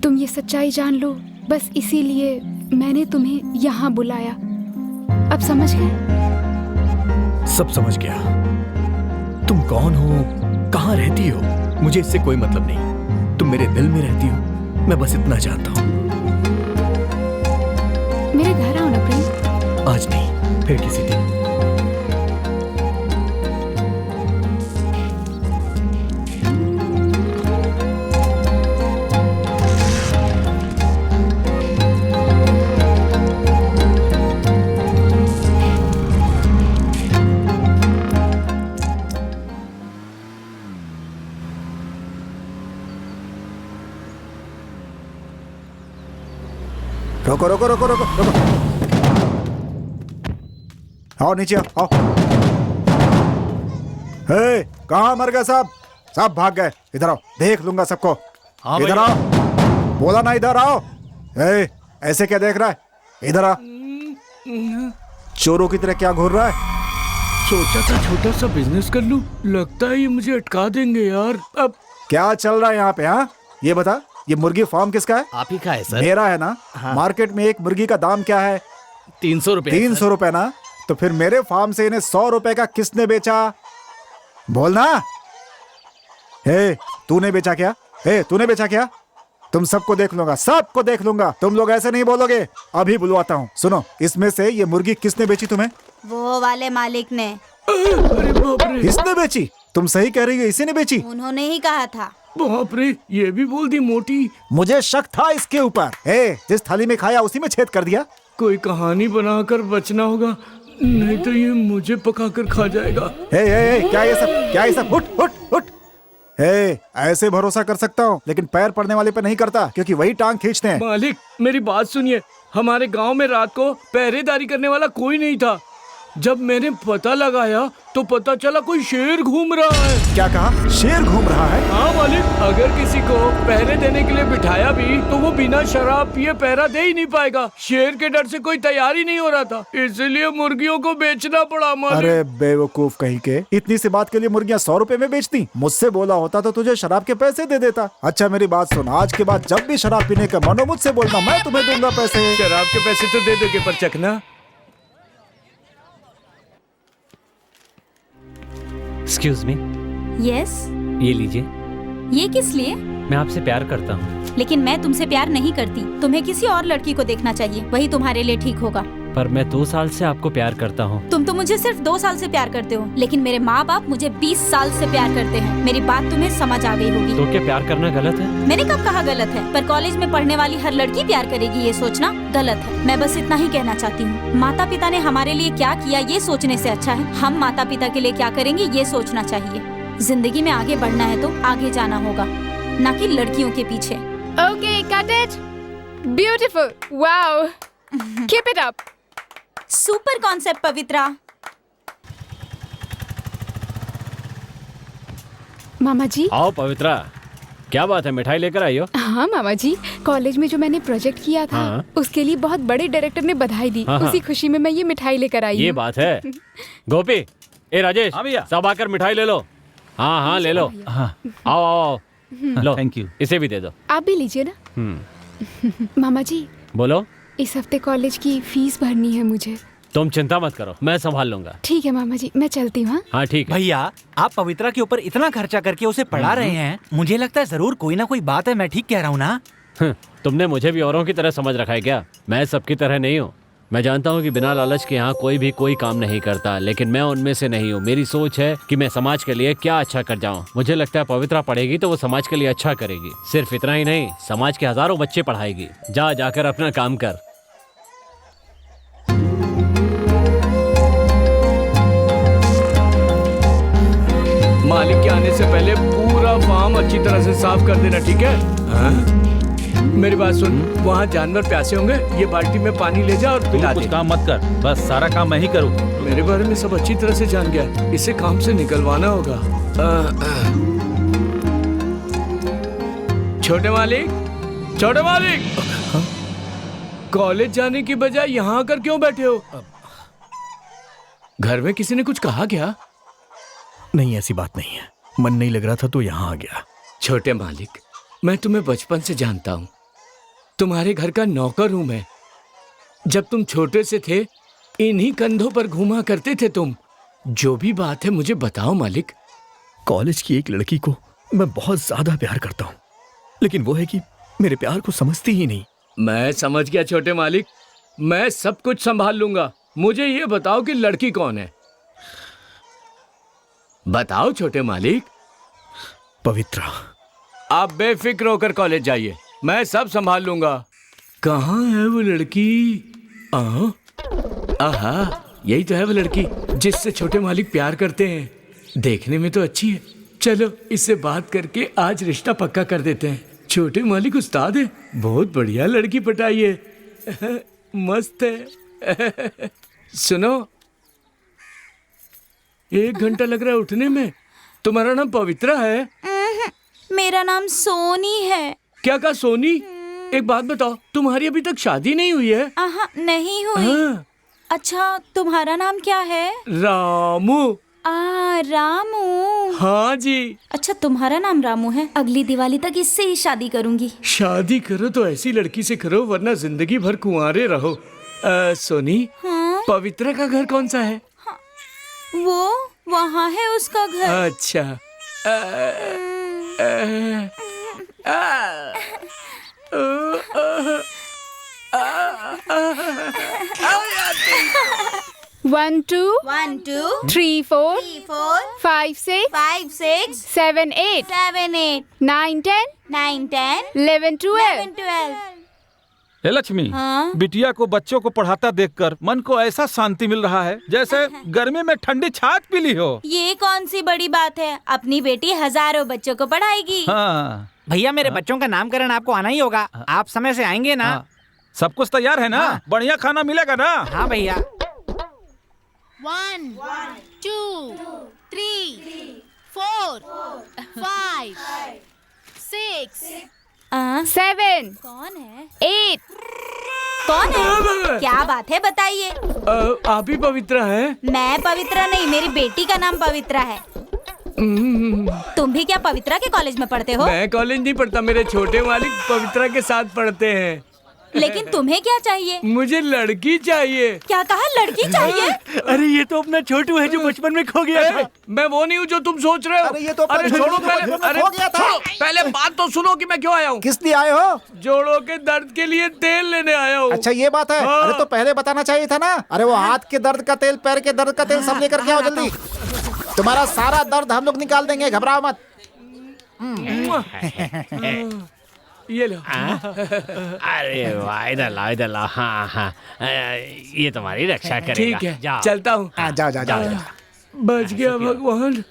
[SPEAKER 9] तुम ये सच्चाई जान लो, बस इसीलिए मैंने तुम्हें यहाँ बुलाया। अब समझ गए?
[SPEAKER 2] सब समझ गया। तुम कौन हो, कहाँ रहती हो, मुझे इससे कोई मतलब नहीं। तुम मेरे दिल में रहती हो, मैं बस इतना जानता हूँ।
[SPEAKER 9] मेरे घर आओ ना प्रेम।
[SPEAKER 2] आज नहीं, फिर किसी दिन।
[SPEAKER 4] रोको रोको रोको रोको रोको, आओ नीचे आओ। हे, कहाँ मर गए साहब? सब भाग गए। इधर आओ, देख लूंगा सबको। इधर आओ, बोला ना इधर आओ। हे, ऐसे क्या देख रहा है? इधर आ। चोरों की तरह क्या घूर रहा है?
[SPEAKER 10] सोचा था छोटा सा बिजनेस कर लूं, लगता है ये मुझे अटका देंगे यार। अब
[SPEAKER 4] क्या चल रहा है यहाँ पे? हाँ, ये बता, ये मुर्गी फार्म किसका है?
[SPEAKER 8] आप ही का है सर।
[SPEAKER 4] मेरा है ना। हाँ। मार्केट में एक मुर्गी का दाम क्या है?
[SPEAKER 8] 300 रुपए।
[SPEAKER 4] 300 रुपए ना? तो फिर मेरे फार्म से इन्हें 100 रुपए का किसने बेचा? बोलना। हे, तूने बेचा क्या? हे, तूने बेचा क्या? तुम सबको देख लूंगा, सबको देख लूंगा। तुम लोग ऐसे नहीं बोलोगे। अभी बुलवाता हूँ। सुनो, इसमें से ये मुर्गी किसने बेची तुम्हें?
[SPEAKER 3] वो वाले मालिक ने।
[SPEAKER 10] अरे बाप रे,
[SPEAKER 4] इसने बेची? तुम सही कह रही हो, इसी ने बेची।
[SPEAKER 3] उन्होंने ही कहा था।
[SPEAKER 10] बाप रे, ये भी बोल दी मोटी।
[SPEAKER 4] मुझे शक था इसके ऊपर। हे, जिस थाली में खाया उसी में छेद कर दिया।
[SPEAKER 10] कोई कहानी बनाकर बचना होगा, नहीं तो ये मुझे पकाकर खा जाएगा।
[SPEAKER 4] हे, क्या ये सब? क्या ये सब? उठ उठ उठ। हे, ऐसे भरोसा कर सकता हूँ, लेकिन पैर पड़ने वाले पे नहीं करता, क्योंकि वही टांग खींचते हैं।
[SPEAKER 10] मालिक, मेरी बात सुनिए। हमारे गांव में रात को पहरेदारी करने वाला कोई नहीं था। जब मैंने पता लगाया तो पता चला कोई शेर घूम रहा है।
[SPEAKER 4] क्या कहा? शेर घूम रहा है?
[SPEAKER 10] हाँ मालिक, अगर किसी को पहरे देने के लिए बिठाया भी तो वो बिना शराब पिए पहरा दे ही नहीं पाएगा। शेर के डर से कोई तैयारी नहीं हो रहा था, इसलिए मुर्गियों को बेचना पड़ा मालिक।
[SPEAKER 4] अरे बेवकूफ कहीं के, इतनी सी बात के लिए मुर्गियां 100 रुपए में बेचती? मुझसे बोला होता तो तुझे शराब के पैसे दे देता। अच्छा मेरी बात सुन, आज के बाद जब भी शराब पीने का मन हो मुझसे बोलना, मैं तुम्हें दूंगा पैसे।
[SPEAKER 10] शराब के पैसे तो दे दोगे, पर चखना।
[SPEAKER 6] Excuse me.
[SPEAKER 3] यस,
[SPEAKER 6] ये लीजिए।
[SPEAKER 3] ये किस लिए?
[SPEAKER 6] मैं आपसे प्यार करता हूँ।
[SPEAKER 3] लेकिन मैं तुमसे प्यार नहीं करती। तुम्हें किसी और लड़की को देखना चाहिए, वही तुम्हारे लिए ठीक होगा।
[SPEAKER 6] पर मैं 2 साल से आपको प्यार करता हूँ।
[SPEAKER 3] तुम तो मुझे सिर्फ 2 साल से प्यार करते हो, लेकिन मेरे माँ बाप मुझे 20 साल से प्यार करते हैं। मेरी बात तुम्हें समझ आ गई होगी।
[SPEAKER 6] तो क्या प्यार करना गलत है?
[SPEAKER 3] मैंने कब कहा गलत है? पर कॉलेज में पढ़ने वाली हर लड़की प्यार करेगी ये सोचना गलत है। मैं बस इतना ही कहना चाहती हूँ, माता पिता ने हमारे लिए क्या किया ये सोचने से अच्छा है हम माता पिता के लिए क्या करेंगे ये सोचना चाहिए। जिंदगी में आगे बढ़ना है तो आगे जाना होगा, न कि लड़कियों के पीछे।
[SPEAKER 9] Okay, cut it. Beautiful. Wow. Keep it up.
[SPEAKER 3] Super concept Pavitra.
[SPEAKER 9] मामा जी।
[SPEAKER 6] आओ पवित्रा, क्या बात है, मिठाई लेकर आई हो?
[SPEAKER 9] हाँ मामा जी, कॉलेज में जो मैंने प्रोजेक्ट किया था उसके लिए बहुत बड़े डायरेक्टर ने बधाई दी। उसी खुशी में मैं ये मिठाई लेकर आई।
[SPEAKER 6] ये बात है। गोपी, ए राजेश,
[SPEAKER 5] हाँ भैया।
[SPEAKER 6] सब आकर मिठाई ले लो। हाँ ले लो।
[SPEAKER 5] हाँ
[SPEAKER 6] आओ आओ लो,
[SPEAKER 5] थैंक यू।
[SPEAKER 6] इसे भी दे दो।
[SPEAKER 9] आप भी लीजिए ना। मामा जी,
[SPEAKER 6] बोलो।
[SPEAKER 9] इस हफ्ते कॉलेज की फीस भरनी है मुझे।
[SPEAKER 6] तुम चिंता मत करो, मैं संभाल लूंगा।
[SPEAKER 9] ठीक है मामा जी, मैं चलती हूँ।
[SPEAKER 6] हाँ ठीक है।
[SPEAKER 8] भैया, आप पवित्रा के ऊपर इतना खर्चा करके उसे पढ़ा रहे हैं, मुझे लगता है जरूर कोई ना कोई बात है। मैं ठीक कह रहा हूँ ना?
[SPEAKER 6] तुमने मुझे भी औरों की तरह समझ रखा है क्या? मैं सबकी तरह नहीं हूँ। मैं जानता हूँ कि बिना लालच के यहाँ कोई भी कोई काम नहीं करता, लेकिन मैं उनमें से नहीं हूँ। मेरी सोच है कि मैं समाज के लिए क्या अच्छा कर जाऊँ। मुझे लगता है पवित्रा पढ़ेगी तो वो समाज के लिए अच्छा करेगी। सिर्फ इतना ही नहीं, समाज के हजारों बच्चे पढ़ाएगी। जाकर अपना काम कर।
[SPEAKER 10] मालिक के आने से पहले पूरा फार्म अच्छी तरह से साफ कर देना, ठीक है? हाँ? मेरी बात सुन, वहाँ जानवर प्यासे होंगे, ये बाल्टी में पानी ले जा और पिला दे।
[SPEAKER 5] कुछ काम मत कर, बस सारा काम मैं ही करूँ।
[SPEAKER 10] मेरे बारे में सब अच्छी तरह से जान गया, इसे काम से निकलवाना होगा। छोटे मालिक, छोटे मालिक, कॉलेज जाने की बजाय यहाँ आकर क्यों बैठे हो? घर में किसी ने कुछ कहा क्या?
[SPEAKER 2] नहीं, ऐसी बात नहीं है, मन नहीं लग रहा था तो यहाँ आ गया।
[SPEAKER 10] छोटे मालिक, मैं तुम्हें बचपन से जानता हूँ, तुम्हारे घर का नौकर हूं मैं। जब तुम छोटे से थे इन्हीं कंधों पर घूमा करते थे तुम। जो भी बात है मुझे बताओ मालिक।
[SPEAKER 2] कॉलेज की एक लड़की को मैं बहुत ज्यादा प्यार करता हूँ, लेकिन वो है कि मेरे प्यार को समझती ही नहीं।
[SPEAKER 10] मैं समझ गया छोटे मालिक, मैं सब कुछ संभाल लूंगा। मुझे ये बताओ कि लड़की कौन है? बताओ छोटे मालिक।
[SPEAKER 2] पवित्रा।
[SPEAKER 10] आप बेफिक्र होकर कॉलेज जाइए, मैं सब संभाल लूंगा। कहाँ है वो लड़की? आहा, यही तो है वो लड़की जिससे छोटे मालिक प्यार करते हैं। देखने में तो अच्छी है, चलो इससे बात करके आज रिश्ता पक्का कर देते हैं। छोटे मालिक उस्ताद है, बहुत बढ़िया लड़की पटाई है, मस्त है। सुनो, 1 घंटा लग रहा है उठने में। तुम्हारा नाम पवित्रा है?
[SPEAKER 3] मेरा नाम सोनी है।
[SPEAKER 10] क्या कहा सोनी? एक बात बताओ, तुम्हारी अभी तक शादी नहीं हुई है?
[SPEAKER 3] नहीं हुई।
[SPEAKER 10] हाँ।
[SPEAKER 3] अच्छा, तुम्हारा नाम क्या है?
[SPEAKER 10] रामू।
[SPEAKER 3] रामू।
[SPEAKER 10] हाँ जी।
[SPEAKER 3] अच्छा, तुम्हारा नाम रामू है। अगली दिवाली तक इससे ही शादी करूंगी।
[SPEAKER 10] शादी करो तो ऐसी लड़की से करो, वरना जिंदगी भर कुंवारे रहो। सोनी, पवित्रा का घर कौन सा है?
[SPEAKER 3] वो वहाँ है उसका घर।
[SPEAKER 10] अच्छा।
[SPEAKER 9] 1 2
[SPEAKER 3] 1 2
[SPEAKER 9] 3 4
[SPEAKER 3] 4
[SPEAKER 9] 5 6
[SPEAKER 3] 5 6
[SPEAKER 9] 7 8
[SPEAKER 3] 7 8
[SPEAKER 9] 9 10
[SPEAKER 3] 9 10
[SPEAKER 9] 11 12
[SPEAKER 3] 12।
[SPEAKER 5] हे लक्ष्मी, बिटिया को बच्चों को पढ़ाता देखकर मन को ऐसा शांति मिल रहा है जैसे गर्मी में ठंडी छाछ पी ली हो।
[SPEAKER 3] ये कौन सी बड़ी बात है? अपनी बेटी हजारों बच्चों को पढ़ाएगी।
[SPEAKER 5] हाँ।
[SPEAKER 8] भैया, मेरे बच्चों का नामकरण आपको आना ही होगा। आप समय से आएंगे ना?
[SPEAKER 5] सब कुछ तैयार है ना? बढ़िया खाना मिलेगा ना?
[SPEAKER 8] हाँ भैया।
[SPEAKER 12] 1 2 3 4 5 6
[SPEAKER 9] 7
[SPEAKER 3] कौन है?
[SPEAKER 9] 8
[SPEAKER 3] कौन है? क्या बात है बताइए।
[SPEAKER 10] आप ही पवित्रा है?
[SPEAKER 3] मैं पवित्रा नहीं, मेरी बेटी का नाम पवित्रा है। तुम भी क्या पवित्रा के कॉलेज में पढ़ते हो?
[SPEAKER 10] मैं कॉलेज नहीं पढ़ता, मेरे छोटे मालिक पवित्रा के साथ पढ़ते हैं।
[SPEAKER 3] लेकिन तुम्हें क्या चाहिए?
[SPEAKER 10] मुझे लड़की चाहिए।
[SPEAKER 3] क्या कहा, लड़की चाहिए?
[SPEAKER 8] अरे ये तो अपना छोटू है जो बचपन में खो गया था।
[SPEAKER 10] मैं वो नहीं हूँ जो तुम सोच रहे हो।
[SPEAKER 4] अरे ये तो
[SPEAKER 10] अरे छोड़ो पहले, अरे
[SPEAKER 4] हो गया था।
[SPEAKER 10] छोड़ो, पहले बात तो सुनो कि मैं क्यों आया हूँ।
[SPEAKER 4] किस लिए आए हो?
[SPEAKER 10] जोड़ों के दर्द के लिए तेल लेने आया हूँ।
[SPEAKER 4] अच्छा ये बात है।
[SPEAKER 10] हाँ।
[SPEAKER 4] अरे तो पहले बताना चाहिए था ना। अरे वो हाथ के दर्द का तेल, पैर के दर्द का तेल सब लेकर के आओ जल्दी। तुम्हारा सारा दर्द हम लोग निकाल देंगे, घबराओ मत।
[SPEAKER 10] ये लो।
[SPEAKER 6] अरे वाह, इधर ला। हाँ हाँ, ये तुम्हारी रक्षा करेगा।
[SPEAKER 10] ठीक है,
[SPEAKER 6] जाओ।
[SPEAKER 10] चलता हूँ।
[SPEAKER 4] जाओ जाओ जाओ।
[SPEAKER 10] बच गया भगवान।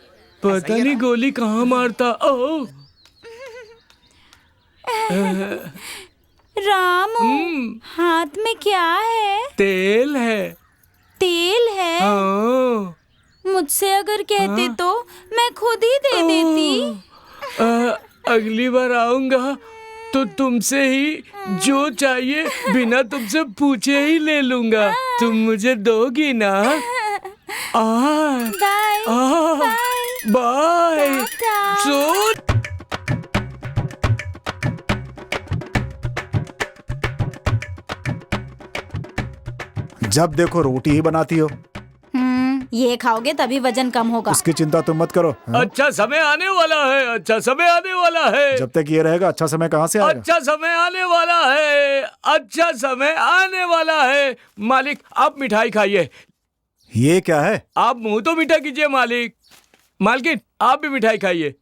[SPEAKER 10] पता नहीं गोली कहाँ मारता। ओह
[SPEAKER 3] रामू, हाथ में क्या है?
[SPEAKER 10] तेल है।
[SPEAKER 3] तेल है?
[SPEAKER 10] हाँ।
[SPEAKER 3] मुझसे अगर कहते तो मैं खुद ही दे देती।
[SPEAKER 10] अगली बार आऊंगा तो तुमसे ही जो चाहिए बिना तुमसे पूछे ही ले लूंगा। तुम मुझे दोगी ना?
[SPEAKER 3] Bye
[SPEAKER 10] bye.
[SPEAKER 3] टाटा।
[SPEAKER 10] सुन,
[SPEAKER 4] जब देखो रोटी ही बनाती हो।
[SPEAKER 3] ये खाओगे तभी वजन कम होगा।
[SPEAKER 4] उसकी चिंता तुम मत करो। हाँ?
[SPEAKER 10] अच्छा समय आने वाला है। अच्छा समय आने वाला है।
[SPEAKER 4] जब तक ये रहेगा अच्छा समय कहाँ से आएगा?
[SPEAKER 10] अच्छा समय आने वाला है। अच्छा समय आने वाला है। मालिक आप मिठाई खाइए।
[SPEAKER 4] ये क्या है?
[SPEAKER 10] आप मुंह तो मीठा कीजिए मालिक। मालकिन आप भी मिठाई खाइए।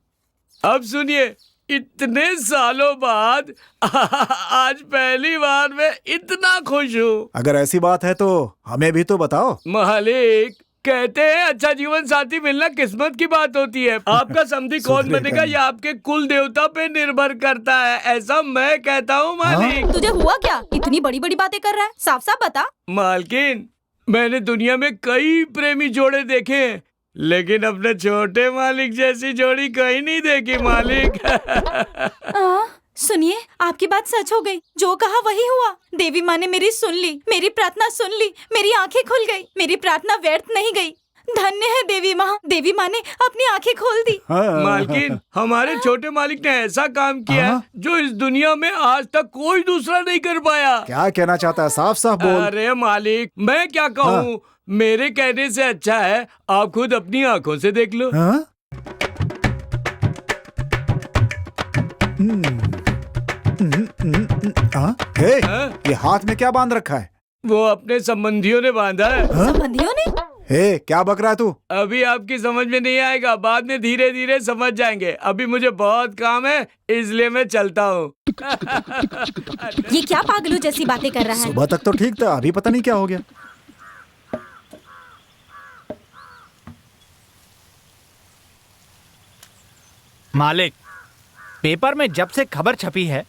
[SPEAKER 10] अब सुनिए, इतने सालों बाद आज पहली बार मैं इतना खुश हूँ।
[SPEAKER 4] अगर ऐसी बात है तो हमें भी तो बताओ।
[SPEAKER 10] मालिक कहते हैं अच्छा जीवन साथी मिलना किस्मत की बात होती है। आपका समधी कौन बनेगा ये आपके कुल देवता पे निर्भर करता है, ऐसा मैं कहता हूँ मालिक।
[SPEAKER 3] तुझे हुआ क्या? इतनी बड़ी बड़ी बातें कर रहा है, साफ साफ बता।
[SPEAKER 10] मालकिन मैंने दुनिया में कई प्रेमी जोड़े देखे हैं, लेकिन अपने छोटे मालिक जैसी जोड़ी कहीं नहीं देखी मालिक।
[SPEAKER 3] सुनिए, आपकी बात सच हो गई। जो कहा वही हुआ। देवी माँ ने मेरी सुन ली, मेरी प्रार्थना सुन ली, मेरी आंखें खुल गई। मेरी प्रार्थना व्यर्थ नहीं गई। धन्य है देवी माँ। देवी माँ ने अपनी आंखें खोल दी।
[SPEAKER 10] मालकिन हमारे छोटे मालिक ने ऐसा काम किया है जो इस दुनिया में आज तक कोई दूसरा नहीं कर पाया।
[SPEAKER 4] क्या कहना चाहता है? साफ साफ बोल।
[SPEAKER 10] अरे मालिक मैं क्या कहूँ, मेरे कहने से अच्छा है आप खुद अपनी आंखों से देख लो।
[SPEAKER 4] हे, ये हाथ में क्या बांध रखा है?
[SPEAKER 10] वो अपने संबंधियों ने बांधा है।
[SPEAKER 3] संबंधियों ने?
[SPEAKER 4] हे, क्या बक रहा है तू?
[SPEAKER 10] अभी आपकी समझ में नहीं आएगा, बाद में धीरे धीरे समझ जाएंगे। अभी मुझे बहुत काम है इसलिए मैं चलता हूँ।
[SPEAKER 3] ये क्या पागलों जैसी बातें कर रहा है?
[SPEAKER 4] सुबह तक तो ठीक था, अभी पता नहीं क्या हो गया।
[SPEAKER 8] मालिक, पेपर में जब से खबर छपी है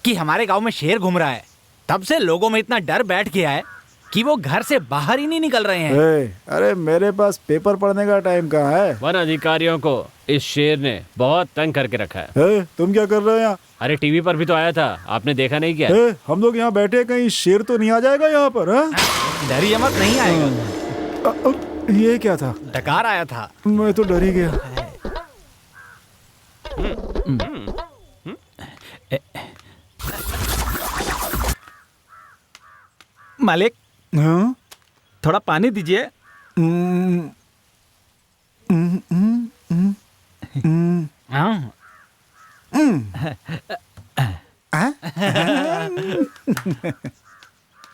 [SPEAKER 8] कि हमारे गांव में शेर घूम रहा है, तब से लोगों में इतना डर बैठ गया है कि वो घर से बाहर ही नहीं निकल रहे हैं।
[SPEAKER 4] अरे मेरे पास पेपर पढ़ने का टाइम कहाँ है?
[SPEAKER 6] वन अधिकारियों को इस शेर ने बहुत तंग करके रखा है।
[SPEAKER 4] तुम क्या कर रहे हो यहाँ?
[SPEAKER 6] अरे टीवी पर भी तो आया था, आपने देखा नहीं क्या?
[SPEAKER 4] हम लोग यहाँ बैठे, कहीं शेर तो नहीं आ जाएगा यहाँ पर?
[SPEAKER 8] डरिए मत, नहीं आएगा।
[SPEAKER 4] ये क्या था?
[SPEAKER 8] डकार आया था।
[SPEAKER 4] मैं तो डर ही गया।
[SPEAKER 8] मालिक, थोड़ा पानी दीजिए।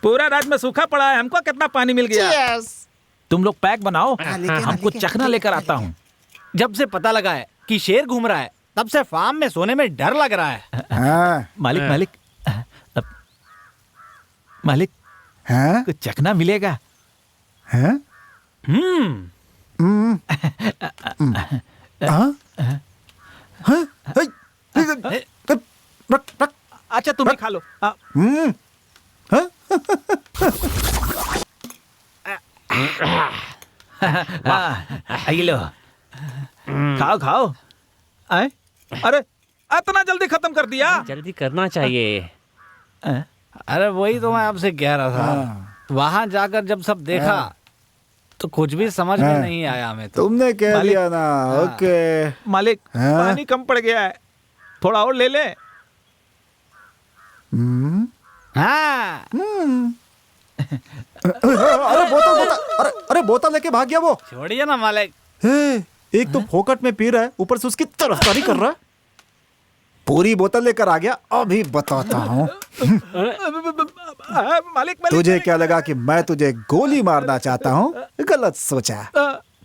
[SPEAKER 8] पूरा रात में सूखा पड़ा है, हमको कितना पानी मिल गया। तुम लोग पैक बनाओ, हमको चखना लेकर आता हूँ। जब से पता लगा है कि शेर घूम रहा है, तब से फार्म में सोने में डर लग रहा है। मालिक मालिक मालिक, कुछ चखना मिलेगा? अच्छा तुम ही खा लो। ये लो, खाओ खाओ। आए? अरे इतना जल्दी खत्म कर दिया?
[SPEAKER 6] जल्दी करना चाहिए।
[SPEAKER 8] अरे वही तो मैं आपसे कह रहा था। वहां जाकर जब सब देखा तो कुछ भी समझ में नहीं आया हमें तो।
[SPEAKER 4] तुमने कह दिया ना। ओके
[SPEAKER 8] मालिक, पानी कम पड़ गया है, थोड़ा और ले ले। हाँ।
[SPEAKER 4] अरे बोतल लेके भाग गया वो।
[SPEAKER 8] छोड़िए ना मालिक।
[SPEAKER 4] एक तो फोकट में पी रहा है, ऊपर से उसकी तरफदारी कर रहा है। पूरी बोतल लेकर आ गया, अभी बताता हूँ।
[SPEAKER 8] मालिक
[SPEAKER 4] तुझे क्या लगा कि मैं तुझे गोली मारना चाहता हूँ? गलत सोचा।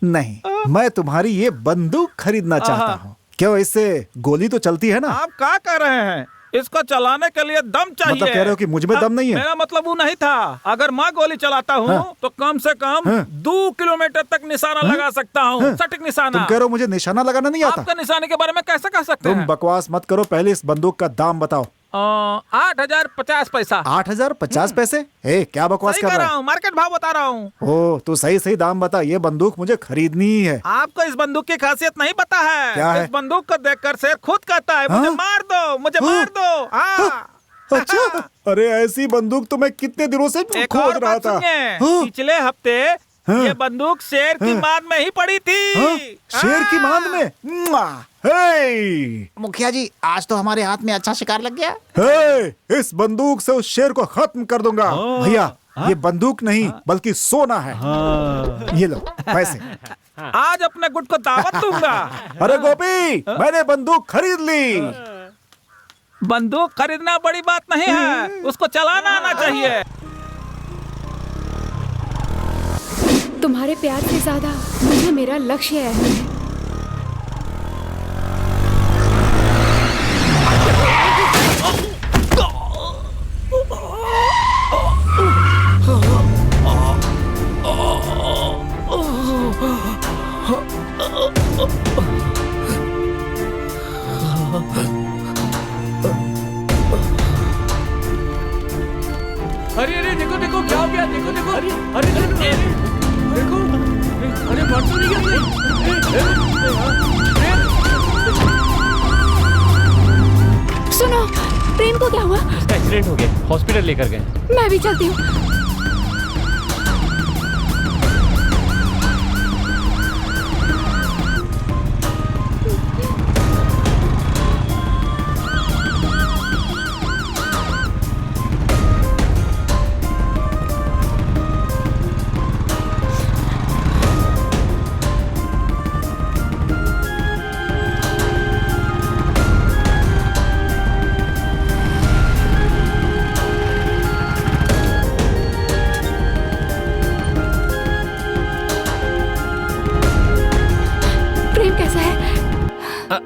[SPEAKER 4] नहीं, मैं तुम्हारी ये बंदूक खरीदना चाहता हूँ। क्यों, इससे गोली तो चलती है ना?
[SPEAKER 5] आप क्या कर रहे हैं? इसको चलाने के लिए दम चाहिए।
[SPEAKER 4] मतलब कह रहे हो कि मुझ में दम नहीं है?
[SPEAKER 5] मेरा मतलब वो नहीं था। अगर मैं गोली चलाता हूँ तो कम से कम 2 किलोमीटर तक निशाना लगा सकता हूँ, सटीक निशाना।
[SPEAKER 4] तुम कह रहे हो मुझे निशाना लगाना नहीं आता?
[SPEAKER 5] आपका निशाने के बारे में कैसे कह सकते हैं?
[SPEAKER 4] तुम बकवास मत करो, पहले इस बंदूक का दाम बताओ।
[SPEAKER 5] 8,050 पैसा।
[SPEAKER 4] 8,050 पैसे? क्या बकवास कर रहा है?
[SPEAKER 5] मार्केट भाव बता रहा हूँ।
[SPEAKER 4] ओ, तू सही दाम बता, ये बंदूक मुझे खरीदनी ही है।
[SPEAKER 5] आपको इस बंदूक की खासियत नहीं पता है।
[SPEAKER 4] क्या है?
[SPEAKER 5] इस बंदूक को देखकर शेर खुद कहता है मुझे मार दो, मुझे मार दो। हाँ।
[SPEAKER 4] अच्छा, अरे ऐसी बंदूक तो मैं कितने दिनों से खोज रहा था।
[SPEAKER 5] पिछले हफ्ते ये बंदूक शेर की मांद में ही पड़ी थी।
[SPEAKER 4] शेर की मांद में?
[SPEAKER 13] मुखिया जी, आज तो हमारे हाथ में अच्छा शिकार लग गया।
[SPEAKER 4] इस बंदूक से उस शेर को खत्म कर दूंगा। भैया, ये बंदूक नहीं बल्कि सोना है। ये लो पैसे।
[SPEAKER 5] आज अपने गुट को दावत दूंगा।
[SPEAKER 4] अरे गोपी, मैंने बंदूक खरीद ली।
[SPEAKER 5] बंदूक खरीदना बड़ी बात नहीं है, उसको चलाना आना चाहिए।
[SPEAKER 9] तुम्हारे प्यार से ज्यादा मुझे मेरा लक्ष्य अहम है।
[SPEAKER 10] अरे अरे देखो देखो क्या हो गया, देखो देखो। अरे अरे देखो, अरे मर तो नहीं गया।
[SPEAKER 9] सुनो, प्रेम को क्या हुआ?
[SPEAKER 6] उसका एक्सीडेंट हो गया, हॉस्पिटल लेकर गए।
[SPEAKER 9] मैं भी चलती हूँ।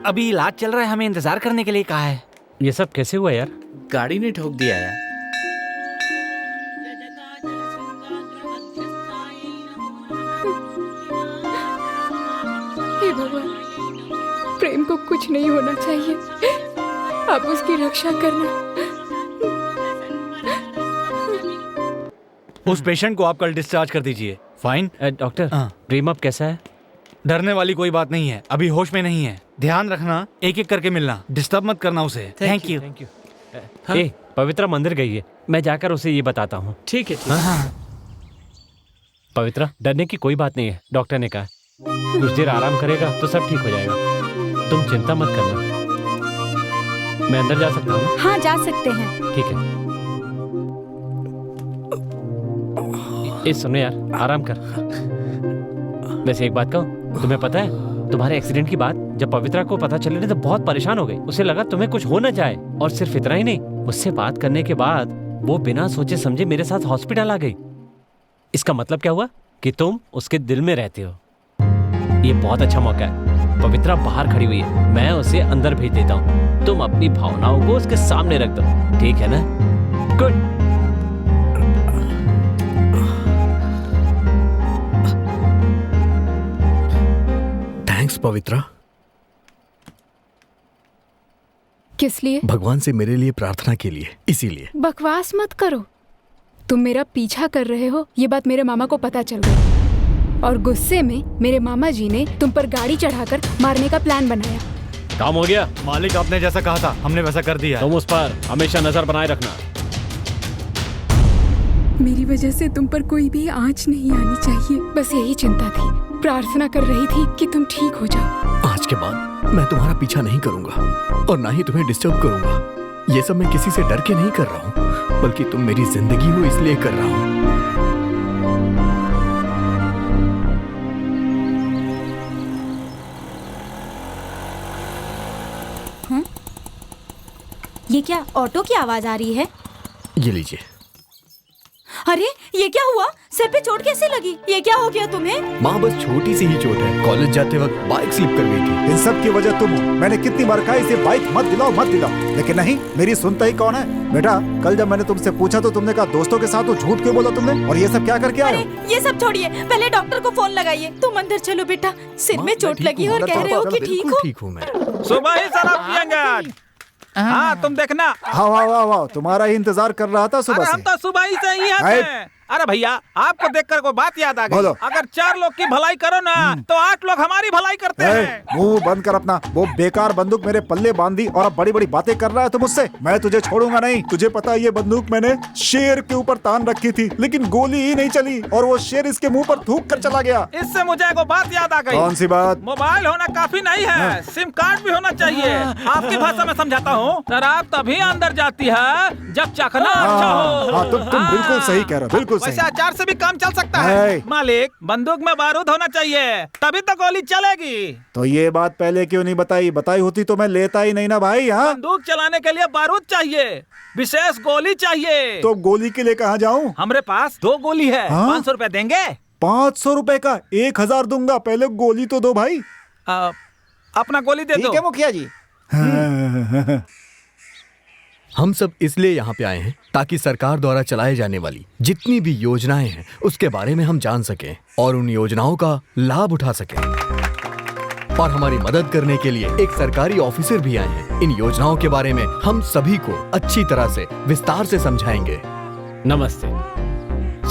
[SPEAKER 8] अभी इलाज चल रहा है, हमें इंतजार करने के लिए कहा है।
[SPEAKER 6] ये सब कैसे हुआ यार?
[SPEAKER 7] गाड़ी ने ठोक दिया यार।
[SPEAKER 9] हे भगवान, प्रेम को कुछ नहीं होना चाहिए। आप उसकी रक्षा करना।
[SPEAKER 8] उस पेशेंट को आप कल डिस्चार्ज कर दीजिए। फाइन।
[SPEAKER 6] डॉक्टर, प्रेम अब कैसा है?
[SPEAKER 8] डरने वाली कोई बात नहीं है, अभी होश में नहीं है। ध्यान रखना, एक एक करके मिलना, डिस्टर्ब मत करना उसे। Thank you.
[SPEAKER 6] ए, पवित्रा मंदिर गई है, मैं जाकर उसे ये बताता हूँ।
[SPEAKER 10] ठीक है।
[SPEAKER 6] पवित्रा, डरने की कोई बात नहीं है, डॉक्टर ने कहा कुछ देर आराम करेगा तो सब ठीक हो जाएगा। तुम चिंता मत करना। मैं अंदर जा सकता हूँ?
[SPEAKER 3] हाँ, जा सकते हैं।
[SPEAKER 6] ठीक है। ए सुनो यार, आराम कर। वैसे एक बात कहूँ, तुम्हें पता है तुम्हारे एक्सीडेंट की बात जब पवित्रा को पता चली तो बहुत परेशान हो गई। उसे लगा तुम्हें कुछ हो न जाए, और सिर्फ इतना ही नहीं, मुझसे बात करने के बाद वो बिना सोचे समझे मेरे साथ हॉस्पिटल आ गई। इसका मतलब क्या हुआ कि तुम उसके दिल में रहते हो। ये बहुत अच्छा मौका है। पवित्रा बाहर खड़ी हुई है, मैं उसे अंदर भेज देता हूँ। तुम अपनी भावनाओं को उसके सामने रख दो, ठीक है ना? गुड।
[SPEAKER 2] थैंक्स पवित्रा।
[SPEAKER 9] किस लिए?
[SPEAKER 2] भगवान से मेरे लिए प्रार्थना के लिए, इसीलिए।
[SPEAKER 9] बकवास मत करो। तुम मेरा पीछा कर रहे हो, ये बात मेरे मामा को पता चल गई, और गुस्से में मेरे मामा जी ने तुम पर गाड़ी चढ़ाकर मारने का प्लान बनाया।
[SPEAKER 6] काम हो गया।
[SPEAKER 8] मालिक, आपने जैसा कहा था हमने वैसा कर दिया।
[SPEAKER 6] तुम उस पर हमेशा नजर बनाए रखना।
[SPEAKER 9] मेरी वजह से तुम पर कोई भी आंच नहीं आनी चाहिए, बस यही चिंता थी। प्रार्थना कर रही थी कि तुम ठीक हो जाओ।
[SPEAKER 2] आज के बाद मैं तुम्हारा पीछा नहीं करूंगा और ना ही तुम्हें डिस्टर्ब करूंगा। ये सब मैं किसी से डर के नहीं कर रहा हूँ। बल्कि तुम मेरी जिंदगी हो इसलिए कर रहा हूं।
[SPEAKER 3] ये क्या ऑटो की आवाज आ रही है?
[SPEAKER 2] ये लीजिए।
[SPEAKER 3] अरे ये क्या हुआ? सिर पे चोट कैसे लगी? ये क्या हो गया तुम्हें?
[SPEAKER 2] माँ बस छोटी सी ही चोट है। कॉलेज जाते वक्त बाइक स्लिप कर गई थी।
[SPEAKER 4] इन सब की वजह तुम हो। मैंने कितनी बार कहा इसे बाइक मत दिलाओ, लेकिन नहीं, मेरी सुनता ही कौन है? बेटा, कल जब मैंने तुमसे पूछा तो तुमने कहा दोस्तों के साथ, तो झूठ क्यों बोला तुमने? और ये सब क्या करके आए हो?
[SPEAKER 3] ये सब छोड़िए, पहले डॉक्टर को फोन लगाइए। तुम अंदर चलो बेटा, सिर में चोट लगी है और कह रहे हो कि ठीक हो।
[SPEAKER 2] ठीक हूँ मैं।
[SPEAKER 8] सुबह ही शराब पियेंगे। हाँ तुम देखना।
[SPEAKER 4] वाह, तुम्हारा ही इंतजार कर रहा था सुबह
[SPEAKER 8] अरे
[SPEAKER 4] से।
[SPEAKER 8] हम तो सुबह ही से ही हैं। अरे भैया, आपको देखकर कोई बात याद आ गई।
[SPEAKER 4] बोलो।
[SPEAKER 8] अगर 4 लोग की भलाई करो ना तो 8 लोग हमारी भलाई करते हैं।
[SPEAKER 4] मुंह बंद कर अपना। वो बेकार बंदूक मेरे पल्ले बांध दी और अब बड़ी बड़ी बातें कर रहा है तो मुझसे। मैं तुझे छोड़ूंगा नहीं। तुझे पता है ये बंदूक मैंने शेर के ऊपर तान रखी थी, लेकिन गोली ही नहीं चली और वो शेर इसके मुंह पर थूक कर चला गया।
[SPEAKER 8] इससे मुझे एक बात याद आ गई।
[SPEAKER 4] कौन सी बात?
[SPEAKER 8] मोबाइल होना काफी नहीं है, सिम कार्ड भी होना चाहिए। आपकी भाषा में समझाता हूँ। शराब तभी अंदर जाती है जब चखना अच्छा हो।
[SPEAKER 4] तुम बिल्कुल सही कह रहे हो, बिल्कुल सही।
[SPEAKER 8] वैसे अचार से भी काम चल सकता है। मालिक, बंदूक में बारूद होना चाहिए, तभी तो गोली चलेगी।
[SPEAKER 4] तो ये बात पहले क्यों नहीं बताई होती तो मैं लेता ही नहीं ना भाई। हाँ,
[SPEAKER 8] बंदूक चलाने के लिए बारूद चाहिए, विशेष गोली चाहिए।
[SPEAKER 4] तो गोली के लिए कहाँ जाऊँ?
[SPEAKER 8] हमारे पास 2 गोली है। 500 रुपए देंगे?
[SPEAKER 4] 500 रुपए का 1000 दूंगा। पहले गोली तो दो भाई।
[SPEAKER 8] अपना गोली दे दो।
[SPEAKER 13] ठीक है मुखिया जी।
[SPEAKER 2] हम सब इसलिए यहाँ पे आए हैं ताकि सरकार द्वारा चलाए जाने वाली जितनी भी योजनाएं हैं उसके बारे में हम जान सकें और उन योजनाओं का लाभ उठा सकें। और हमारी मदद करने के लिए एक सरकारी ऑफिसर भी आए हैं। इन योजनाओं के बारे में हम सभी को अच्छी तरह से विस्तार से समझाएंगे।
[SPEAKER 6] नमस्ते।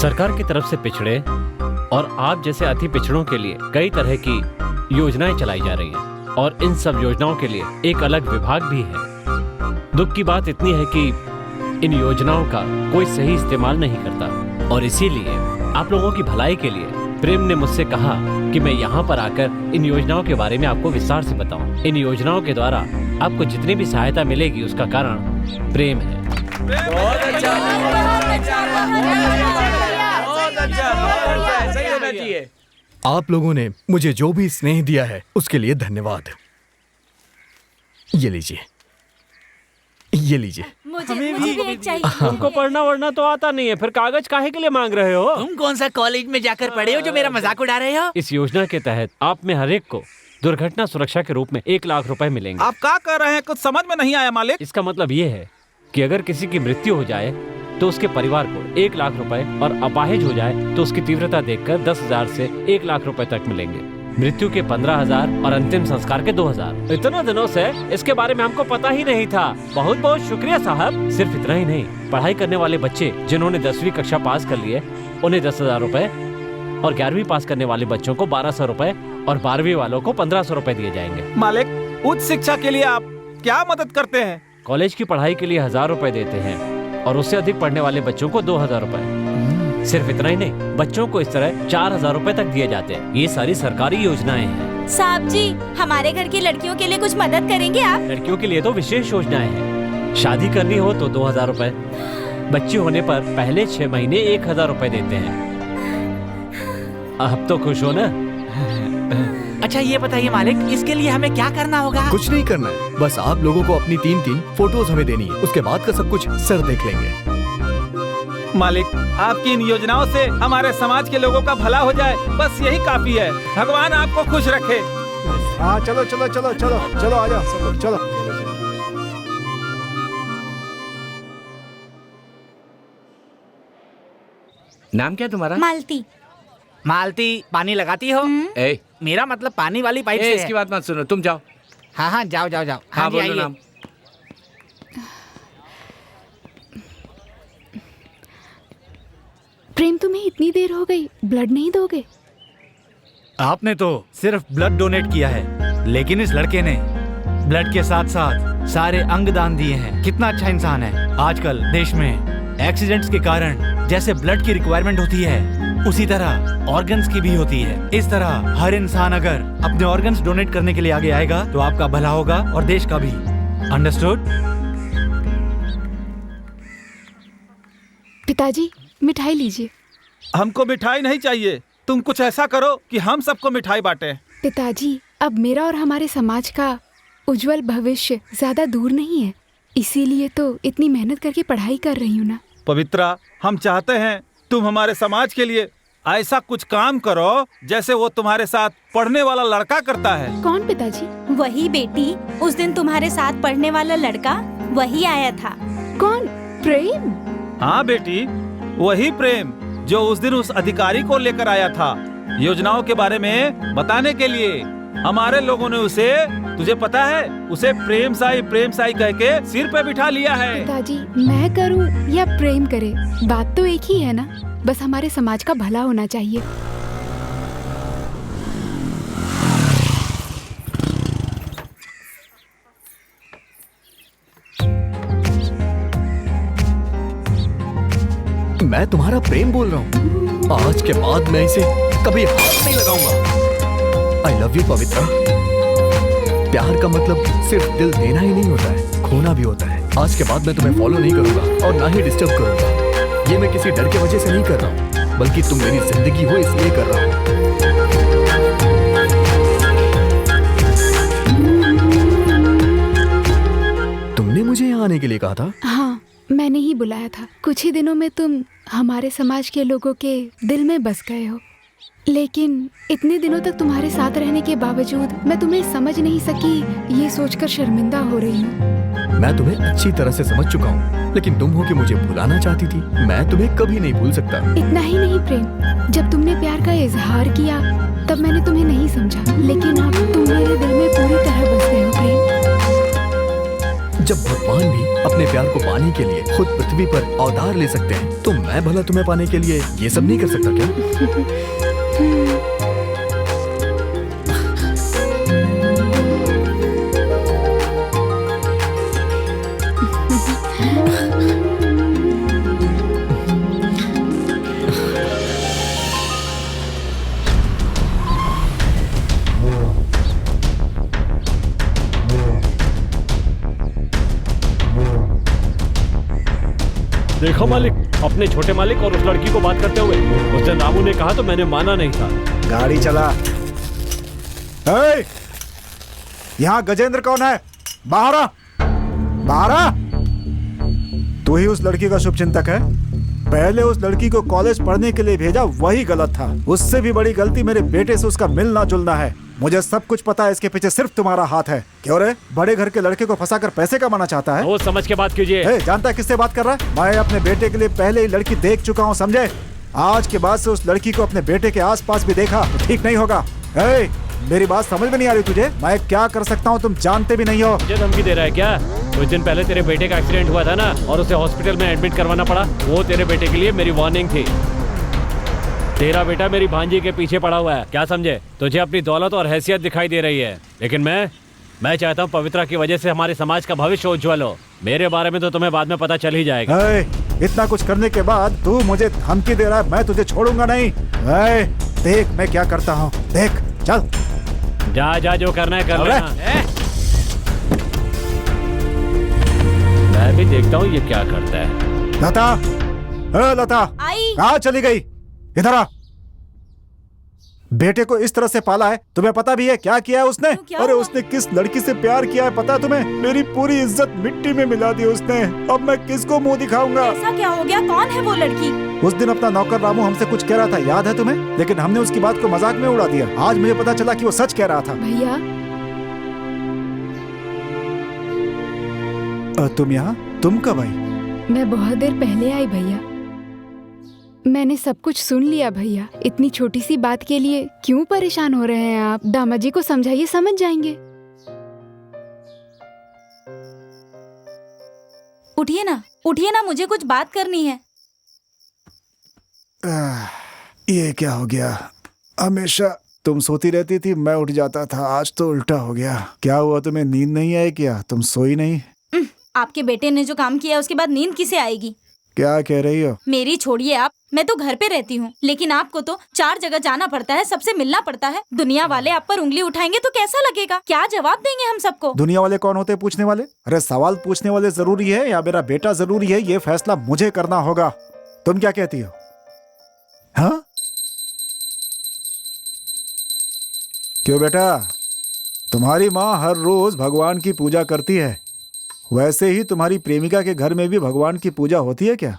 [SPEAKER 6] सरकार की तरफ से पिछड़े और आप जैसे अति पिछड़ों के लिए कई तरह की योजनाएं चलाई जा रही हैं और इन सब योजनाओं के लिए एक अलग विभाग भी है। दुख की बात इतनी है कि इन योजनाओं का कोई सही इस्तेमाल नहीं करता और इसीलिए आप लोगों की भलाई के लिए प्रेम ने मुझसे कहा कि मैं यहाँ पर आकर इन योजनाओं के बारे में आपको विस्तार से बताऊं। इन योजनाओं के द्वारा आपको जितनी भी सहायता मिलेगी उसका कारण प्रेम है।
[SPEAKER 2] आप लोगों ने मुझे जो भी स्नेह दिया है उसके लिए धन्यवाद। ये लीजिए, ये लीजिए।
[SPEAKER 3] मुझे भी एक चाहिए।
[SPEAKER 6] तुमको पढ़ना वढ़ना तो आता नहीं है, फिर कागज काहे के लिए मांग रहे हो?
[SPEAKER 8] तुम कौन सा कॉलेज में जाकर पढ़े हो जो मेरा मजाक उड़ा रहे हो?
[SPEAKER 6] इस योजना के तहत आप में हर एक को दुर्घटना सुरक्षा के रूप में 1 लाख रुपए मिलेंगे।
[SPEAKER 8] आप क्या कर रहे हैं? कुछ समझ में नहीं आया मालिक।
[SPEAKER 6] इसका मतलब ये है कि अगर किसी की मृत्यु हो जाए तो उसके परिवार को 1 लाख रुपए और अपाहिज हो जाए तो उसकी तीव्रता देखकर 10,000 से 1 लाख रुपए तक मिलेंगे। मृत्यु के 15,000 और अंतिम संस्कार के 2,000। इतने दिनों से इसके बारे में हमको पता ही नहीं था। बहुत बहुत शुक्रिया साहब। सिर्फ इतना ही नहीं, पढ़ाई करने वाले बच्चे जिन्होंने 10वीं कक्षा पास कर लिए उन्हें 10,000 रुपए और 11वीं पास करने वाले बच्चों को 1,200 रुपए और 12वीं वालों को 1,500 रुपए दिए जाएंगे।
[SPEAKER 8] मालिक, उच्च शिक्षा के लिए आप क्या मदद करते हैं?
[SPEAKER 6] कॉलेज की पढ़ाई के लिए 1,000 रुपए देते हैं और उससे अधिक पढ़ने वाले बच्चों को 2,000 रुपए। सिर्फ इतना ही नहीं, बच्चों को इस तरह 4,000 रुपए तक दिए जाते हैं। ये सारी सरकारी योजनाएं हैं।
[SPEAKER 3] साहब जी, हमारे घर की लड़कियों के लिए कुछ मदद करेंगे आप?
[SPEAKER 6] लड़कियों के लिए तो विशेष योजनाएं हैं। शादी करनी हो तो 2,000 रुपए, बच्चे होने पर पहले 6 महीने 1,000 रुपए देते हैं। अब तो खुश हो ना?
[SPEAKER 8] अच्छा ये बताइए मालिक, इसके लिए हमें क्या करना होगा?
[SPEAKER 2] कुछ नहीं करना है, बस आप लोगों को अपनी 3 फोटोज हमें देनी है। उसके बाद का सब कुछ सर देख लेंगे।
[SPEAKER 8] मालिक, आपकी इन योजनाओं से हमारे समाज के लोगों का भला हो जाए, बस यही काफी है। भगवान आपको खुश रखे।
[SPEAKER 4] हाँ चलो चलो चलो चलो चलो, आ जाओ सब लोग, चलो।
[SPEAKER 7] नाम क्या तुम्हारा?
[SPEAKER 3] मालती।
[SPEAKER 8] मालती, पानी लगाती हो?
[SPEAKER 7] ए,
[SPEAKER 8] मेरा मतलब पानी वाली पाइप से
[SPEAKER 7] इसकी बात मत सुनो, तुम जाओ।
[SPEAKER 8] हाँ हाँ, जाओ जाओ जाओ।
[SPEAKER 7] हाँ,
[SPEAKER 8] जी,
[SPEAKER 7] बोलो
[SPEAKER 8] आइए।
[SPEAKER 7] नाम।
[SPEAKER 9] प्रेम, तुम्हें इतनी देर हो गई, ब्लड नहीं दोगे?
[SPEAKER 14] आपने तो सिर्फ ब्लड डोनेट किया है, लेकिन इस लड़के ने ब्लड के साथ साथ सारे अंग दान दिए हैं। कितना अच्छा इंसान है। आजकल देश में एक्सीडेंट्स के कारण जैसे ब्लड की रिक्वायरमेंट होती है, उसी तरह ऑर्गन्स की भी होती है। इस तरह हर इंसान अगर अपने ऑर्गन्स डोनेट करने के लिए आगे आएगा तो आपका भला होगा और देश का भी। अंडरस्टूड?
[SPEAKER 9] पिताजी मिठाई लीजिए।
[SPEAKER 5] हमको मिठाई नहीं चाहिए, तुम कुछ ऐसा करो कि हम सबको मिठाई बांटे।
[SPEAKER 9] पिताजी अब मेरा और हमारे समाज का उज्जवल भविष्य ज्यादा दूर नहीं है, इसीलिए तो इतनी मेहनत करके पढ़ाई कर रही हूँ ना।
[SPEAKER 5] पवित्रा, हम चाहते हैं तुम हमारे समाज के लिए ऐसा कुछ काम करो जैसे वो तुम्हारे साथ पढ़ने वाला लड़का करता है।
[SPEAKER 9] कौन पिताजी?
[SPEAKER 3] वही बेटी, उस दिन तुम्हारे साथ पढ़ने वाला लड़का वही आया था।
[SPEAKER 9] कौन? प्रेम?
[SPEAKER 5] हाँ बेटी, वही प्रेम जो उस दिन उस अधिकारी को लेकर आया था योजनाओं के बारे में बताने के लिए। हमारे लोगों ने उसे, तुझे पता है, उसे प्रेम साई कह के सिर पे बिठा लिया है।
[SPEAKER 9] पिताजी मैं करूं या प्रेम करे, बात तो एक ही है ना, बस हमारे समाज का भला होना चाहिए।
[SPEAKER 2] मैं तुम्हारा प्रेम बोल रहा हूँ। आज के बाद मैं इसे कभी हाथ नहीं लगाऊंगा। आई लव यू पवित्रा। प्यार का मतलब सिर्फ दिल देना ही नहीं होता है, खोना भी होता है। आज के बाद मैं तुम्हें फॉलो नहीं करूंगा और ना ही डिस्टर्ब करूंगा। ये मैं किसी डर की वजह से नहीं कर रहा हूँ, बल्कि तुम मेरी जिंदगी हो इसलिए कर रहा हूँ। तुमने मुझे यहाँ आने के लिए कहा था?
[SPEAKER 9] हाँ, मैंने ही बुलाया था। कुछ ही दिनों में तुम हमारे समाज के लोगों के दिल में बस गए हो, लेकिन इतने दिनों तक तुम्हारे साथ रहने के बावजूद मैं तुम्हें समझ नहीं सकी, ये सोचकर शर्मिंदा हो रही हूँ।
[SPEAKER 2] मैं तुम्हें अच्छी तरह से समझ चुका हूँ, लेकिन तुम हो कि मुझे भुलाना चाहती थी। मैं तुम्हें कभी नहीं भूल सकता।
[SPEAKER 9] इतना ही नहीं प्रेम, जब तुमने प्यार का इजहार किया तब मैंने तुम्हें नहीं समझा, लेकिन अब तुम मेरे दिल में पूरी तरह बस गए हो प्रेम।
[SPEAKER 2] जब भगवान भी अपने प्यार को पाने के लिए खुद पृथ्वी पर अवतार ले सकते हैं, तो मैं भला तुम्हें पाने के लिए ये सब नहीं कर सकता क्या?
[SPEAKER 6] देखो मालिक, अपने छोटे मालिक और उस लड़की को बात करते हुए। उस दिन रामू ने कहा तो मैंने माना नहीं था।
[SPEAKER 4] गाड़ी चला। यहाँ गजेंद्र कौन है? बाहर आ, बाहर आ। तू ही उस लड़की का शुभचिंतक है? पहले उस लड़की को कॉलेज पढ़ने के लिए भेजा, वही गलत था। उससे भी बड़ी गलती मेरे बेटे से उसका मिलना जुलना है। मुझे सब कुछ पता है, इसके पीछे सिर्फ तुम्हारा हाथ है। क्यों रे? बड़े घर के लड़के को फंसाकर पैसे कमाना चाहता है?
[SPEAKER 6] वो समझ के बात कीजिए।
[SPEAKER 4] जानता है किससे बात कर रहा है? मैं अपने बेटे के लिए पहले ही लड़की देख चुका हूँ, समझे? आज के बाद से उस लड़की को अपने बेटे के आसपास भी देखा तो ठीक नहीं होगा। मेरी बात समझ में नहीं आ रही तुझे? मैं क्या कर सकता हूँ तुम जानते भी नहीं हो।
[SPEAKER 6] मुझे धमकी दे रहा है क्या? कुछ दिन पहले तेरे बेटे का एक्सीडेंट हुआ था ना, और उसे हॉस्पिटल में एडमिट करवाना पड़ा। वो तेरे बेटे के लिए मेरी वार्निंग थी। तेरा बेटा मेरी भांजी के पीछे पड़ा हुआ है, क्या समझे? तुझे अपनी दौलत और हैसियत दिखाई दे रही है, लेकिन मैं चाहता हूँ पवित्रा की वजह से हमारे समाज का भविष्य उज्जवल हो। मेरे बारे में तो तुम्हें बाद में पता चल ही जाएगा।
[SPEAKER 4] इतना कुछ करने के बाद तू मुझे धमकी दे रहा है? मैं तुझे छोड़ूंगा नहीं। देख मैं क्या करता हूँ, देख। चल
[SPEAKER 6] जा जो करना है कर लेना। मैं भी देखता हूँ ये क्या करता है।
[SPEAKER 4] लता, लता कहाँ चली गई? इधर आ। बेटे को इस तरह से पाला है, तुम्हें पता भी है क्या किया है उसने? अरे उसने किस लड़की से प्यार किया है पता है तुम्हें? मेरी पूरी इज्जत मिट्टी में मिला दी उसने। अब मैं किसको मुंह दिखाऊंगा?
[SPEAKER 3] ऐसा क्या हो गया? कौन है वो लड़की?
[SPEAKER 4] उस दिन अपना नौकर रामू हमसे कुछ कह रहा था, याद है तुम्हें? लेकिन हमने उसकी बात को मजाक में उड़ा दिया। आज मुझे पता चला कि वो सच कह रहा था।
[SPEAKER 9] भैया
[SPEAKER 4] तुम यहाँ? तुम कब आई?
[SPEAKER 9] मैं बहुत देर पहले आई भैया। मैंने सब कुछ सुन लिया भैया। इतनी छोटी सी बात के लिए क्यों परेशान हो रहे हैं आप? दामाजी को समझाइए, समझ जाएंगे।
[SPEAKER 3] उठिए ना, उठिए ना, मुझे कुछ बात करनी है।
[SPEAKER 4] ये क्या हो गया? हमेशा तुम सोती रहती थी, मैं उठ जाता था। आज तो उल्टा हो गया। क्या हुआ? तुम्हें नींद नहीं आई क्या? तुम सोई नहीं?
[SPEAKER 3] आपके बेटे ने जो काम किया उसके बाद नींद किसे आएगी?
[SPEAKER 4] क्या कह रही हो?
[SPEAKER 3] मेरी छोड़िए आप, मैं तो घर पे रहती हूँ, लेकिन आपको तो 4 जगह जाना पड़ता है, सबसे मिलना पड़ता है। दुनिया वाले आप पर उंगली उठाएंगे तो कैसा लगेगा? क्या जवाब देंगे हम सबको?
[SPEAKER 4] दुनिया वाले कौन होते हैं पूछने वाले? अरे सवाल पूछने वाले जरूरी है या मेरा बेटा जरूरी है? ये फैसला मुझे करना होगा। तुम क्या कहती हो? हाँ? क्यों बेटा, तुम्हारी माँ हर रोज भगवान की पूजा करती है, वैसे ही तुम्हारी प्रेमिका के घर में भी भगवान की पूजा होती है क्या?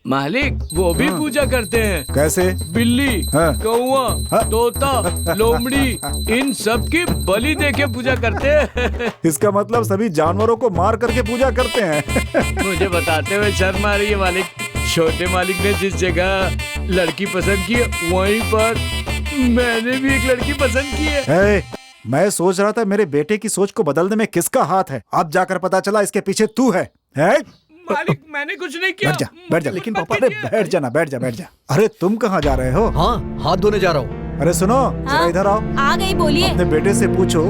[SPEAKER 10] मालिक, वो भी पूजा करते हैं।
[SPEAKER 4] कैसे?
[SPEAKER 10] बिल्ली,
[SPEAKER 4] हाँ।
[SPEAKER 10] कौवा, तोता, लोमड़ी, इन सब की बलि दे के पूजा करते हैं।
[SPEAKER 4] इसका मतलब सभी जानवरों को मार करके पूजा करते हैं।
[SPEAKER 10] मुझे बताते हुए शर्म आ रही है मालिक। छोटे मालिक ने जिस जगह लड़की पसंद की वहीं पर मैंने भी एक लड़की पसंद की है।
[SPEAKER 4] मैं सोच रहा था मेरे बेटे की सोच को बदलने में किसका हाथ है, अब जाकर पता चला इसके पीछे तू है।
[SPEAKER 10] मालिक, मैंने कुछ नहीं किया।
[SPEAKER 4] बैठ जा। लेकिन पापा, अरे बैठ जा। अरे तुम कहाँ जा रहे हो?
[SPEAKER 2] हाँ, हाथ धोने जा रहा हूँ।
[SPEAKER 4] अरे सुनो, जरा इधर आओ।
[SPEAKER 3] आ गई, बोलिए।
[SPEAKER 4] अपने बेटे से पूछो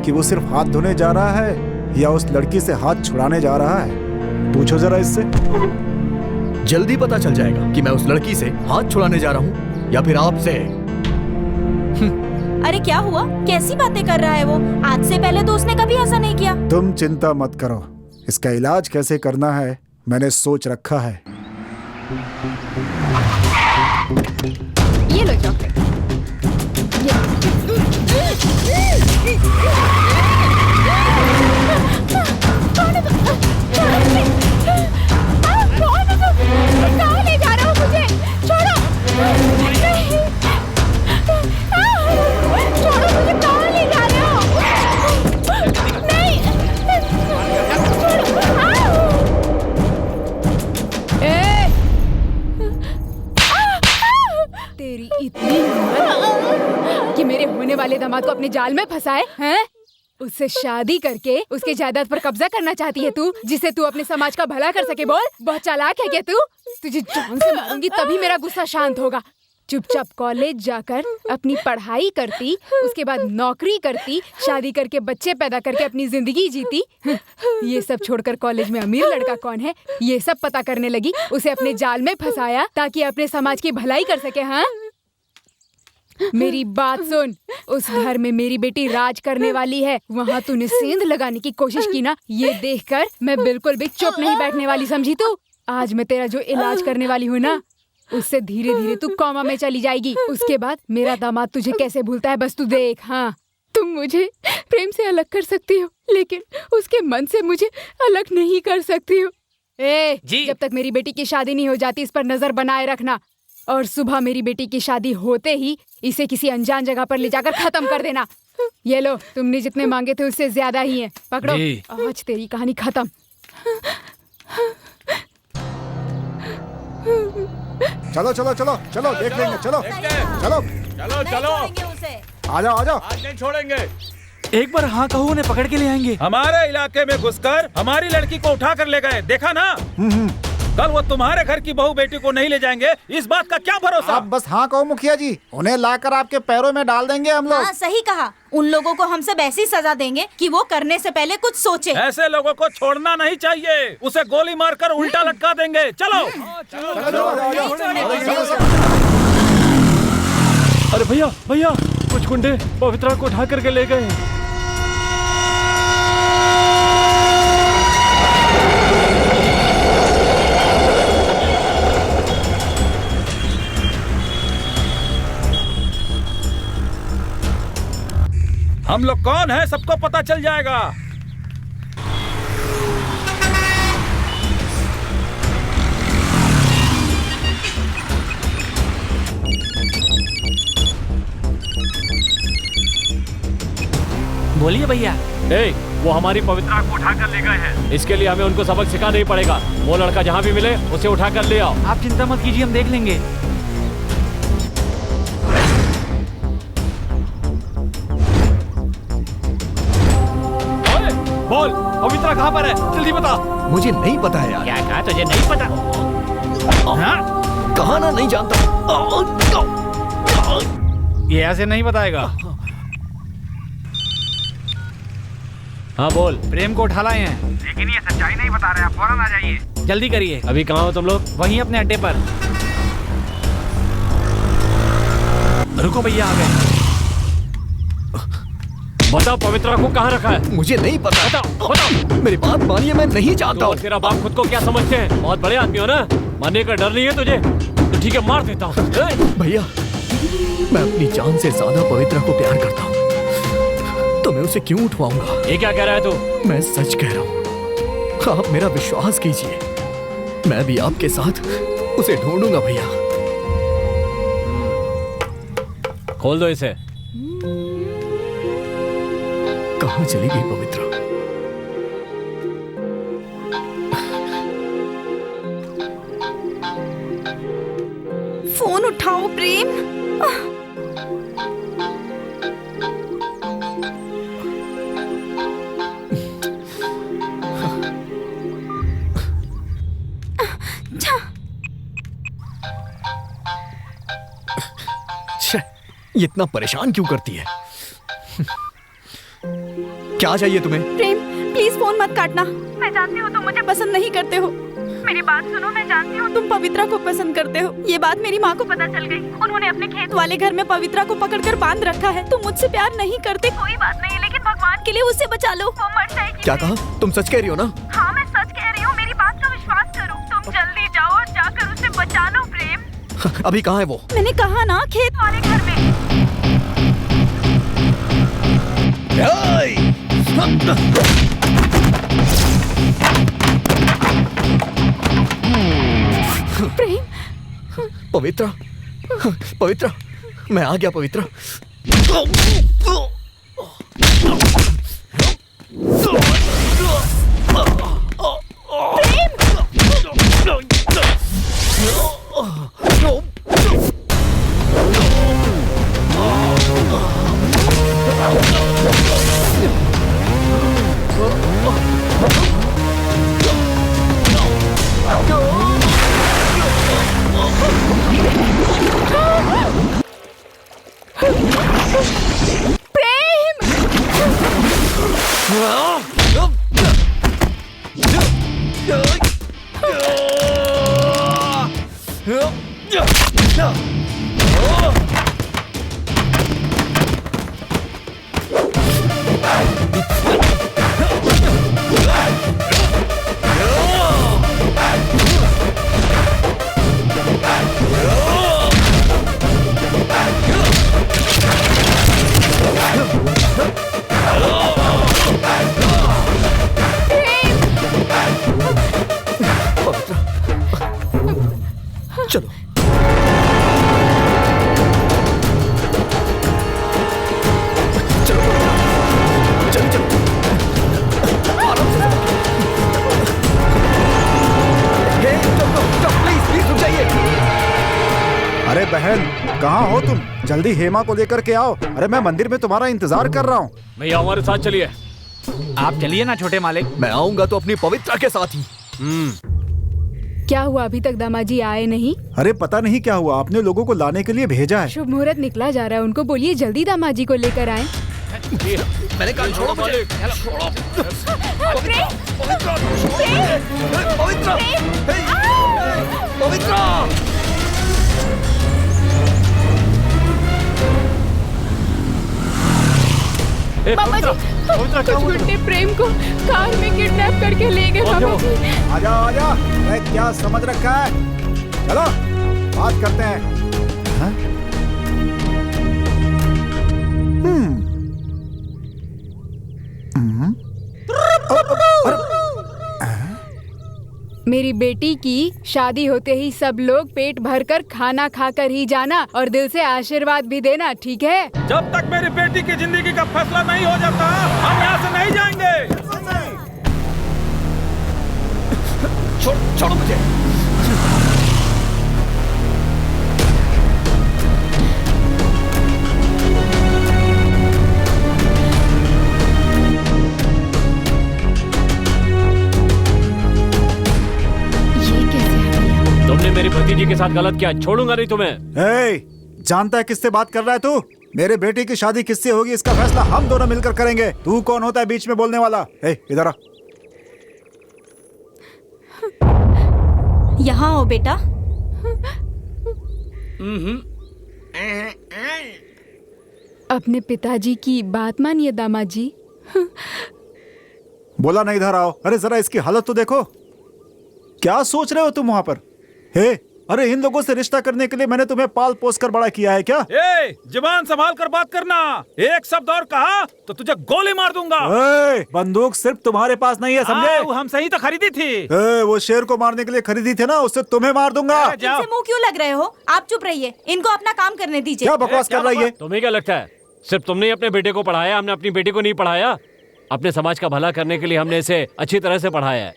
[SPEAKER 4] कि वो सिर्फ हाथ धोने जा रहा है या उस लड़की से हाथ छुड़ाने जा रहा है। पूछो जरा इससे।
[SPEAKER 2] जल्दी पता चल जाएगा कि मैं उस लड़की से हाथ छुड़ाने जा रहा हूँ या फिर आपसे।
[SPEAKER 3] अरे क्या हुआ? कैसी बातें कर रहा है वो? आज से पहले तो उसने कभी ऐसा नहीं किया।
[SPEAKER 4] तुम चिंता मत करो, इसका इलाज कैसे करना है मैंने सोच रखा है।
[SPEAKER 9] ये लो चॉकलेट। कहाँ ले जा रहा हो मुझे? छोड़ो। छोड़ो मुझे, कहाँ ले जा रहे हो? नहीं। तेरी इतनी हिम्मत कि मेरे होने वाले दामाद को अपने जाल में फंसाए हैं? उससे शादी करके उसके जायदाद पर कब्जा करना चाहती है तू, जिसे तू अपने समाज का भला कर सके। बोल, बहुत चालाक है क्या तू? तुझे जान से मारूंगी तभी मेरा गुस्सा शांत होगा। चुपचाप कॉलेज जाकर अपनी पढ़ाई करती, उसके बाद नौकरी करती, शादी करके बच्चे पैदा करके अपनी जिंदगी जीती। ये सब छोड़कर कॉलेज में अमीर लड़का कौन है ये सब पता करने लगी, उसे अपने जाल में फंसाया ताकि अपने समाज की भलाई कर सके। हाँ, मेरी बात सुन, उस घर में मेरी बेटी राज करने वाली है। वहाँ तूने सेंध लगाने की कोशिश की ना, ये देखकर मैं बिल्कुल भी चुप नहीं बैठने वाली, समझी तू? आज मैं तेरा जो इलाज करने वाली हूँ ना, उससे धीरे धीरे तू कोमा में चली जाएगी। उसके बाद मेरा दामाद तुझे कैसे भूलता है बस तू देख। हाँ, तुम मुझे प्रेम से अलग कर सकती हो, लेकिन उसके मन से मुझे अलग नहीं कर सकती हो। जब तक मेरी बेटी की शादी नहीं हो जाती इस पर नजर बनाए रखना, और सुबह मेरी बेटी की शादी होते ही इसे किसी अनजान जगह पर ले जाकर खत्म कर देना। ये लो, तुमने जितने मांगे थे उससे ज्यादा ही हैं। पकड़ो, आज तेरी कहानी खत्म।
[SPEAKER 4] चलो चलो चलो चलो, देख लेंगे। चलो चलो
[SPEAKER 10] चलो चलो,
[SPEAKER 4] आ जाओ आ जाओ।
[SPEAKER 10] आज नहीं छोड़ेंगे।
[SPEAKER 14] एक बार हाँ कहो, उन्हें पकड़ के ले आएंगे।
[SPEAKER 5] हमारे इलाके में घुसकर हमारी लड़की को उठा कर ले गए, देखा ना? कल वो तुम्हारे घर की बहू बेटी को नहीं ले जाएंगे, इस बात का क्या भरोसा?
[SPEAKER 13] आप बस हाँ कहो मुखिया जी, उन्हें लाकर आपके पैरों में डाल देंगे हम लोग।
[SPEAKER 3] हाँ, सही कहा। उन लोगों को हम सब ऐसी सजा देंगे कि वो करने से पहले कुछ सोचे।
[SPEAKER 5] ऐसे लोगों को छोड़ना नहीं चाहिए, उसे गोली मारकर उल्टा लटका देंगे। चलो।
[SPEAKER 6] अरे भैया भैया, कुछ गुंडे पवित्रा को उठा करके ले गए।
[SPEAKER 5] हम लोग कौन है सबको पता चल जाएगा।
[SPEAKER 14] बोलिए भैया।
[SPEAKER 6] वो हमारी पवित्रा को उठा कर ले गए हैं, इसके लिए हमें उनको सबक सिखाना ही पड़ेगा। वो लड़का जहाँ भी मिले उसे उठा कर ले आओ।
[SPEAKER 14] आप चिंता मत कीजिए, हम देख लेंगे।
[SPEAKER 6] बोल, पवित्रा कहाँ पर है? जल्दी बता।
[SPEAKER 2] मुझे नहीं पता है यार।
[SPEAKER 6] क्या कहा? तुझे नहीं पता?
[SPEAKER 2] कहा ना, नहीं जानता।
[SPEAKER 14] ये ऐसे नहीं बताएगा।
[SPEAKER 6] हाँ बोल।
[SPEAKER 14] प्रेम को उठा लाए हैं,
[SPEAKER 11] लेकिन ये सच्चाई नहीं बता रहे, आप फौरन आ जाइए।
[SPEAKER 14] जल्दी करिए।
[SPEAKER 6] अभी कहाँ हो तुम लोग?
[SPEAKER 14] वहीं अपने अड्डे पर। रुको भैया, आ गए।
[SPEAKER 6] बताओ पवित्रा को कहाँ रखा है?
[SPEAKER 2] मुझे नहीं पता।
[SPEAKER 6] बताओ बताओ।
[SPEAKER 2] मेरी बात मानिए, मैं नहीं चाहता हूँ।
[SPEAKER 6] तेरा बाप खुद को क्या समझते हैं? बहुत बड़े आदमी हो ना, मरने का डर नहीं है तुझे? तो ठीक है, मार देता हूँ।
[SPEAKER 2] भैया, मैं अपनी जान से ज्यादा पवित्रा को प्यार करता हूँ, तो मैं उसे क्यों उठवाऊंगा?
[SPEAKER 6] ये क्या कह रहा है तू?
[SPEAKER 2] मैं सच कह रहा हूँ, आप मेरा विश्वास कीजिए। मैं भी आपके साथ उसे ढूंढूंगा भैया।
[SPEAKER 6] खोल दो इसे।
[SPEAKER 2] कहाँ चली गई पवित्रा?
[SPEAKER 3] फोन उठाओ प्रेम।
[SPEAKER 2] ये इतना परेशान क्यों करती है? क्या चाहिए तुम्हें?
[SPEAKER 3] प्रेम प्लीज फोन मत काटना। मैं जानती हूँ तुम मुझे पसंद नहीं करते हो। मेरी बात सुनो, मैं जानती हूँ तुम पवित्रा को पसंद करते हो। ये बात मेरी माँ को पता चल गई। उन्होंने अपने खेत वाले घर में पवित्रा को पकड़कर बांध रखा है। तुम मुझसे प्यार नहीं करते, कोई बात नहीं, लेकिन भगवान के लिए उसे बचा लो, वो मर जाएगी।
[SPEAKER 2] क्या कहा? तुम सच कह रही हो ना?
[SPEAKER 3] हाँ मैं सच कह रही हूँ, मेरी बात का विश्वास करो। तुम जल्दी जाओ और जाकर उसे बचा लो प्रेम।
[SPEAKER 2] अभी कहाँ है वो? मैंने
[SPEAKER 3] कहा ना, खेत वाले घर में।
[SPEAKER 2] प्रेम, पवित्रा, पवित्रा, मैं आ गया पवित्रा। चलो
[SPEAKER 4] अरे बहन, कहाँ हो तुम? जल्दी हेमा को लेकर के आओ। अरे मैं मंदिर में तुम्हारा इंतजार कर रहा हूँ।
[SPEAKER 6] भैया हमारे साथ चलिए।
[SPEAKER 14] आप चलिए ना छोटे मालिक।
[SPEAKER 2] मैं आऊंगा तो अपनी पवित्रा के साथ ही।
[SPEAKER 9] क्या हुआ, अभी तक दामाजी आए नहीं?
[SPEAKER 4] अरे पता नहीं क्या हुआ, आपने लोगों को लाने के लिए भेजा है।
[SPEAKER 9] शुभ मुहूर्त निकला जा रहा है, उनको बोलिए जल्दी दामाजी को लेकर आए।
[SPEAKER 2] मैंने कहा छोड़ो मुझे। छोड़ो। पवित्रा, पवित्रा।
[SPEAKER 9] मामा जी, कुछ गुंडे प्रेम को कार में किडनैप करके ले गए। मामा जी
[SPEAKER 4] आजा आजा, मैं क्या समझ रखा है? चलो बात करते हैं। हाँ?
[SPEAKER 9] मेरी बेटी की शादी होते ही सब लोग पेट भरकर खाना खाकर ही जाना और दिल से आशीर्वाद भी देना, ठीक है?
[SPEAKER 5] जब तक मेरी बेटी की जिंदगी का फैसला नहीं हो जाता, हम यहाँ से नहीं जाएंगे।
[SPEAKER 2] छोड़ो मुझे।
[SPEAKER 6] तुमने मेरी भतीजी के साथ गलत किया, छोड़ूंगा नहीं तुम्हें।
[SPEAKER 4] जानता है किससे बात कर रहा है तू? मेरे बेटे की शादी किससे होगी इसका फैसला हम दोनों मिलकर करेंगे। तू कौन होता है बीच में बोलने वाला? इधर आ।
[SPEAKER 3] यहाँ हो बेटा।
[SPEAKER 9] अपने पिताजी की बात मानिए दामाद जी।
[SPEAKER 4] बोला ना इधर आओ। अरे जरा इसकी हालत तो देखो, क्या सोच रहे हो तुम वहां पर? हे, अरे इन लोगों से रिश्ता करने के लिए मैंने तुम्हें पाल पोस कर बड़ा किया है क्या?
[SPEAKER 5] ए, जुबान संभाल कर बात करना। एक शब्द और कहा तो तुझे गोली मार दूंगा।
[SPEAKER 4] बंदूक सिर्फ तुम्हारे पास नहीं है, समझे?
[SPEAKER 5] वो हमसे ही तो खरीदी थी।
[SPEAKER 4] वो शेर को मारने के लिए खरीदी थी ना, उससे तुम्हें मार दूंगा।
[SPEAKER 3] इनसे मुंह क्यों लग रहे हो? आप चुप रहिए, इनको अपना काम करने दीजिए।
[SPEAKER 4] क्या बकवास कर रही है?
[SPEAKER 6] तुम्हें क्या लगता है सिर्फ तुमने ही अपने बेटे को पढ़ाया, हमने अपनी बेटी को नहीं पढ़ाया? अपने समाज का भला करने के लिए हमने इसे अच्छी तरह से पढ़ाया है।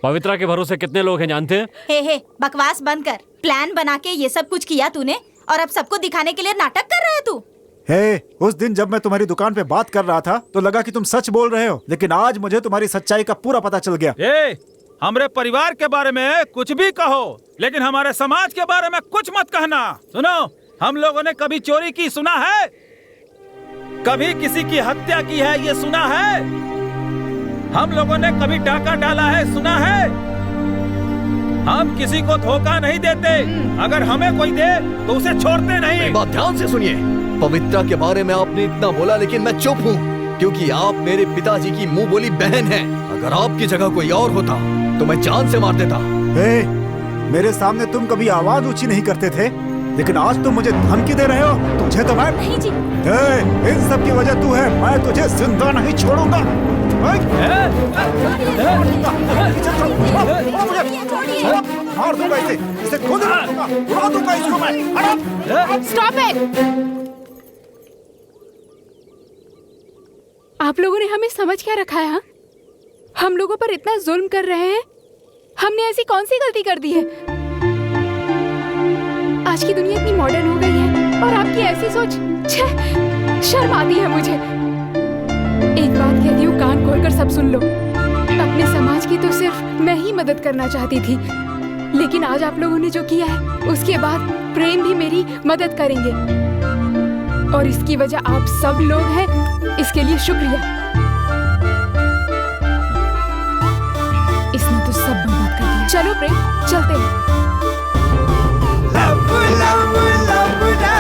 [SPEAKER 6] पवित्रा के भरोसे कितने लोग हैं जानते हैं?
[SPEAKER 3] हे बकवास बंद कर। प्लान बना के ये सब कुछ किया तूने और अब सबको दिखाने के लिए नाटक कर रहा है तू।
[SPEAKER 4] हे, उस दिन जब मैं तुम्हारी दुकान पे बात कर रहा था तो लगा कि तुम सच बोल रहे हो, लेकिन आज मुझे तुम्हारी सच्चाई का पूरा पता चल गया।
[SPEAKER 5] हमारे परिवार के बारे में कुछ भी कहो, लेकिन हमारे समाज के बारे में कुछ मत कहना। सुनो, हम लोगों ने कभी चोरी की सुना है? कभी किसी की हत्या की है ये सुना है? हम लोगों ने कभी डाका डाला है सुना है? हम किसी को धोखा नहीं देते। अगर हमें कोई दे तो उसे छोड़ते नहीं।
[SPEAKER 2] बात ध्यान से सुनिए। पवित्रा के बारे में आपने इतना बोला, लेकिन मैं चुप हूँ क्योंकि आप मेरे पिताजी की मुंह बोली बहन हैं। अगर आपकी जगह कोई और होता तो मैं जान से मार देता।
[SPEAKER 4] मेरे सामने तुम कभी आवाज ऊंची नहीं करते थे, लेकिन आज तुम मुझे धमकी दे रहे हो। तुझे तो मैं
[SPEAKER 3] नहीं जी।
[SPEAKER 4] इन सब की वजह तू है। मैं तुझे जिंदा नहीं छोड़ूंगा। मार दूंगा इसे खुद उड़ा दूंगा इसको मैं।
[SPEAKER 9] Stop it! आप लोगों ने हमें समझ क्या रखा है? हम लोगों पर इतना जुल्म कर रहे हैं। हमने ऐसी कौन सी गलती कर दी है? आज की दुनिया इतनी मॉडर्न हो गई है और आपकी ऐसी सोच, शर्म आती है मुझे। एक बात कहती हूँ, कान खोलकर सब सुन लो। अपने समाज की तो सिर्फ मैं ही मदद करना चाहती थी, लेकिन आज आप लोगों ने जो किया है उसके बाद प्रेम भी मेरी मदद करेंगे, और इसकी वजह आप सब लोग हैं। इसके लिए शुक्रिया। इसने तो सब बर्बाद कर दिया। चलो प्रेम, चलते हैं।
[SPEAKER 13] love, love, love,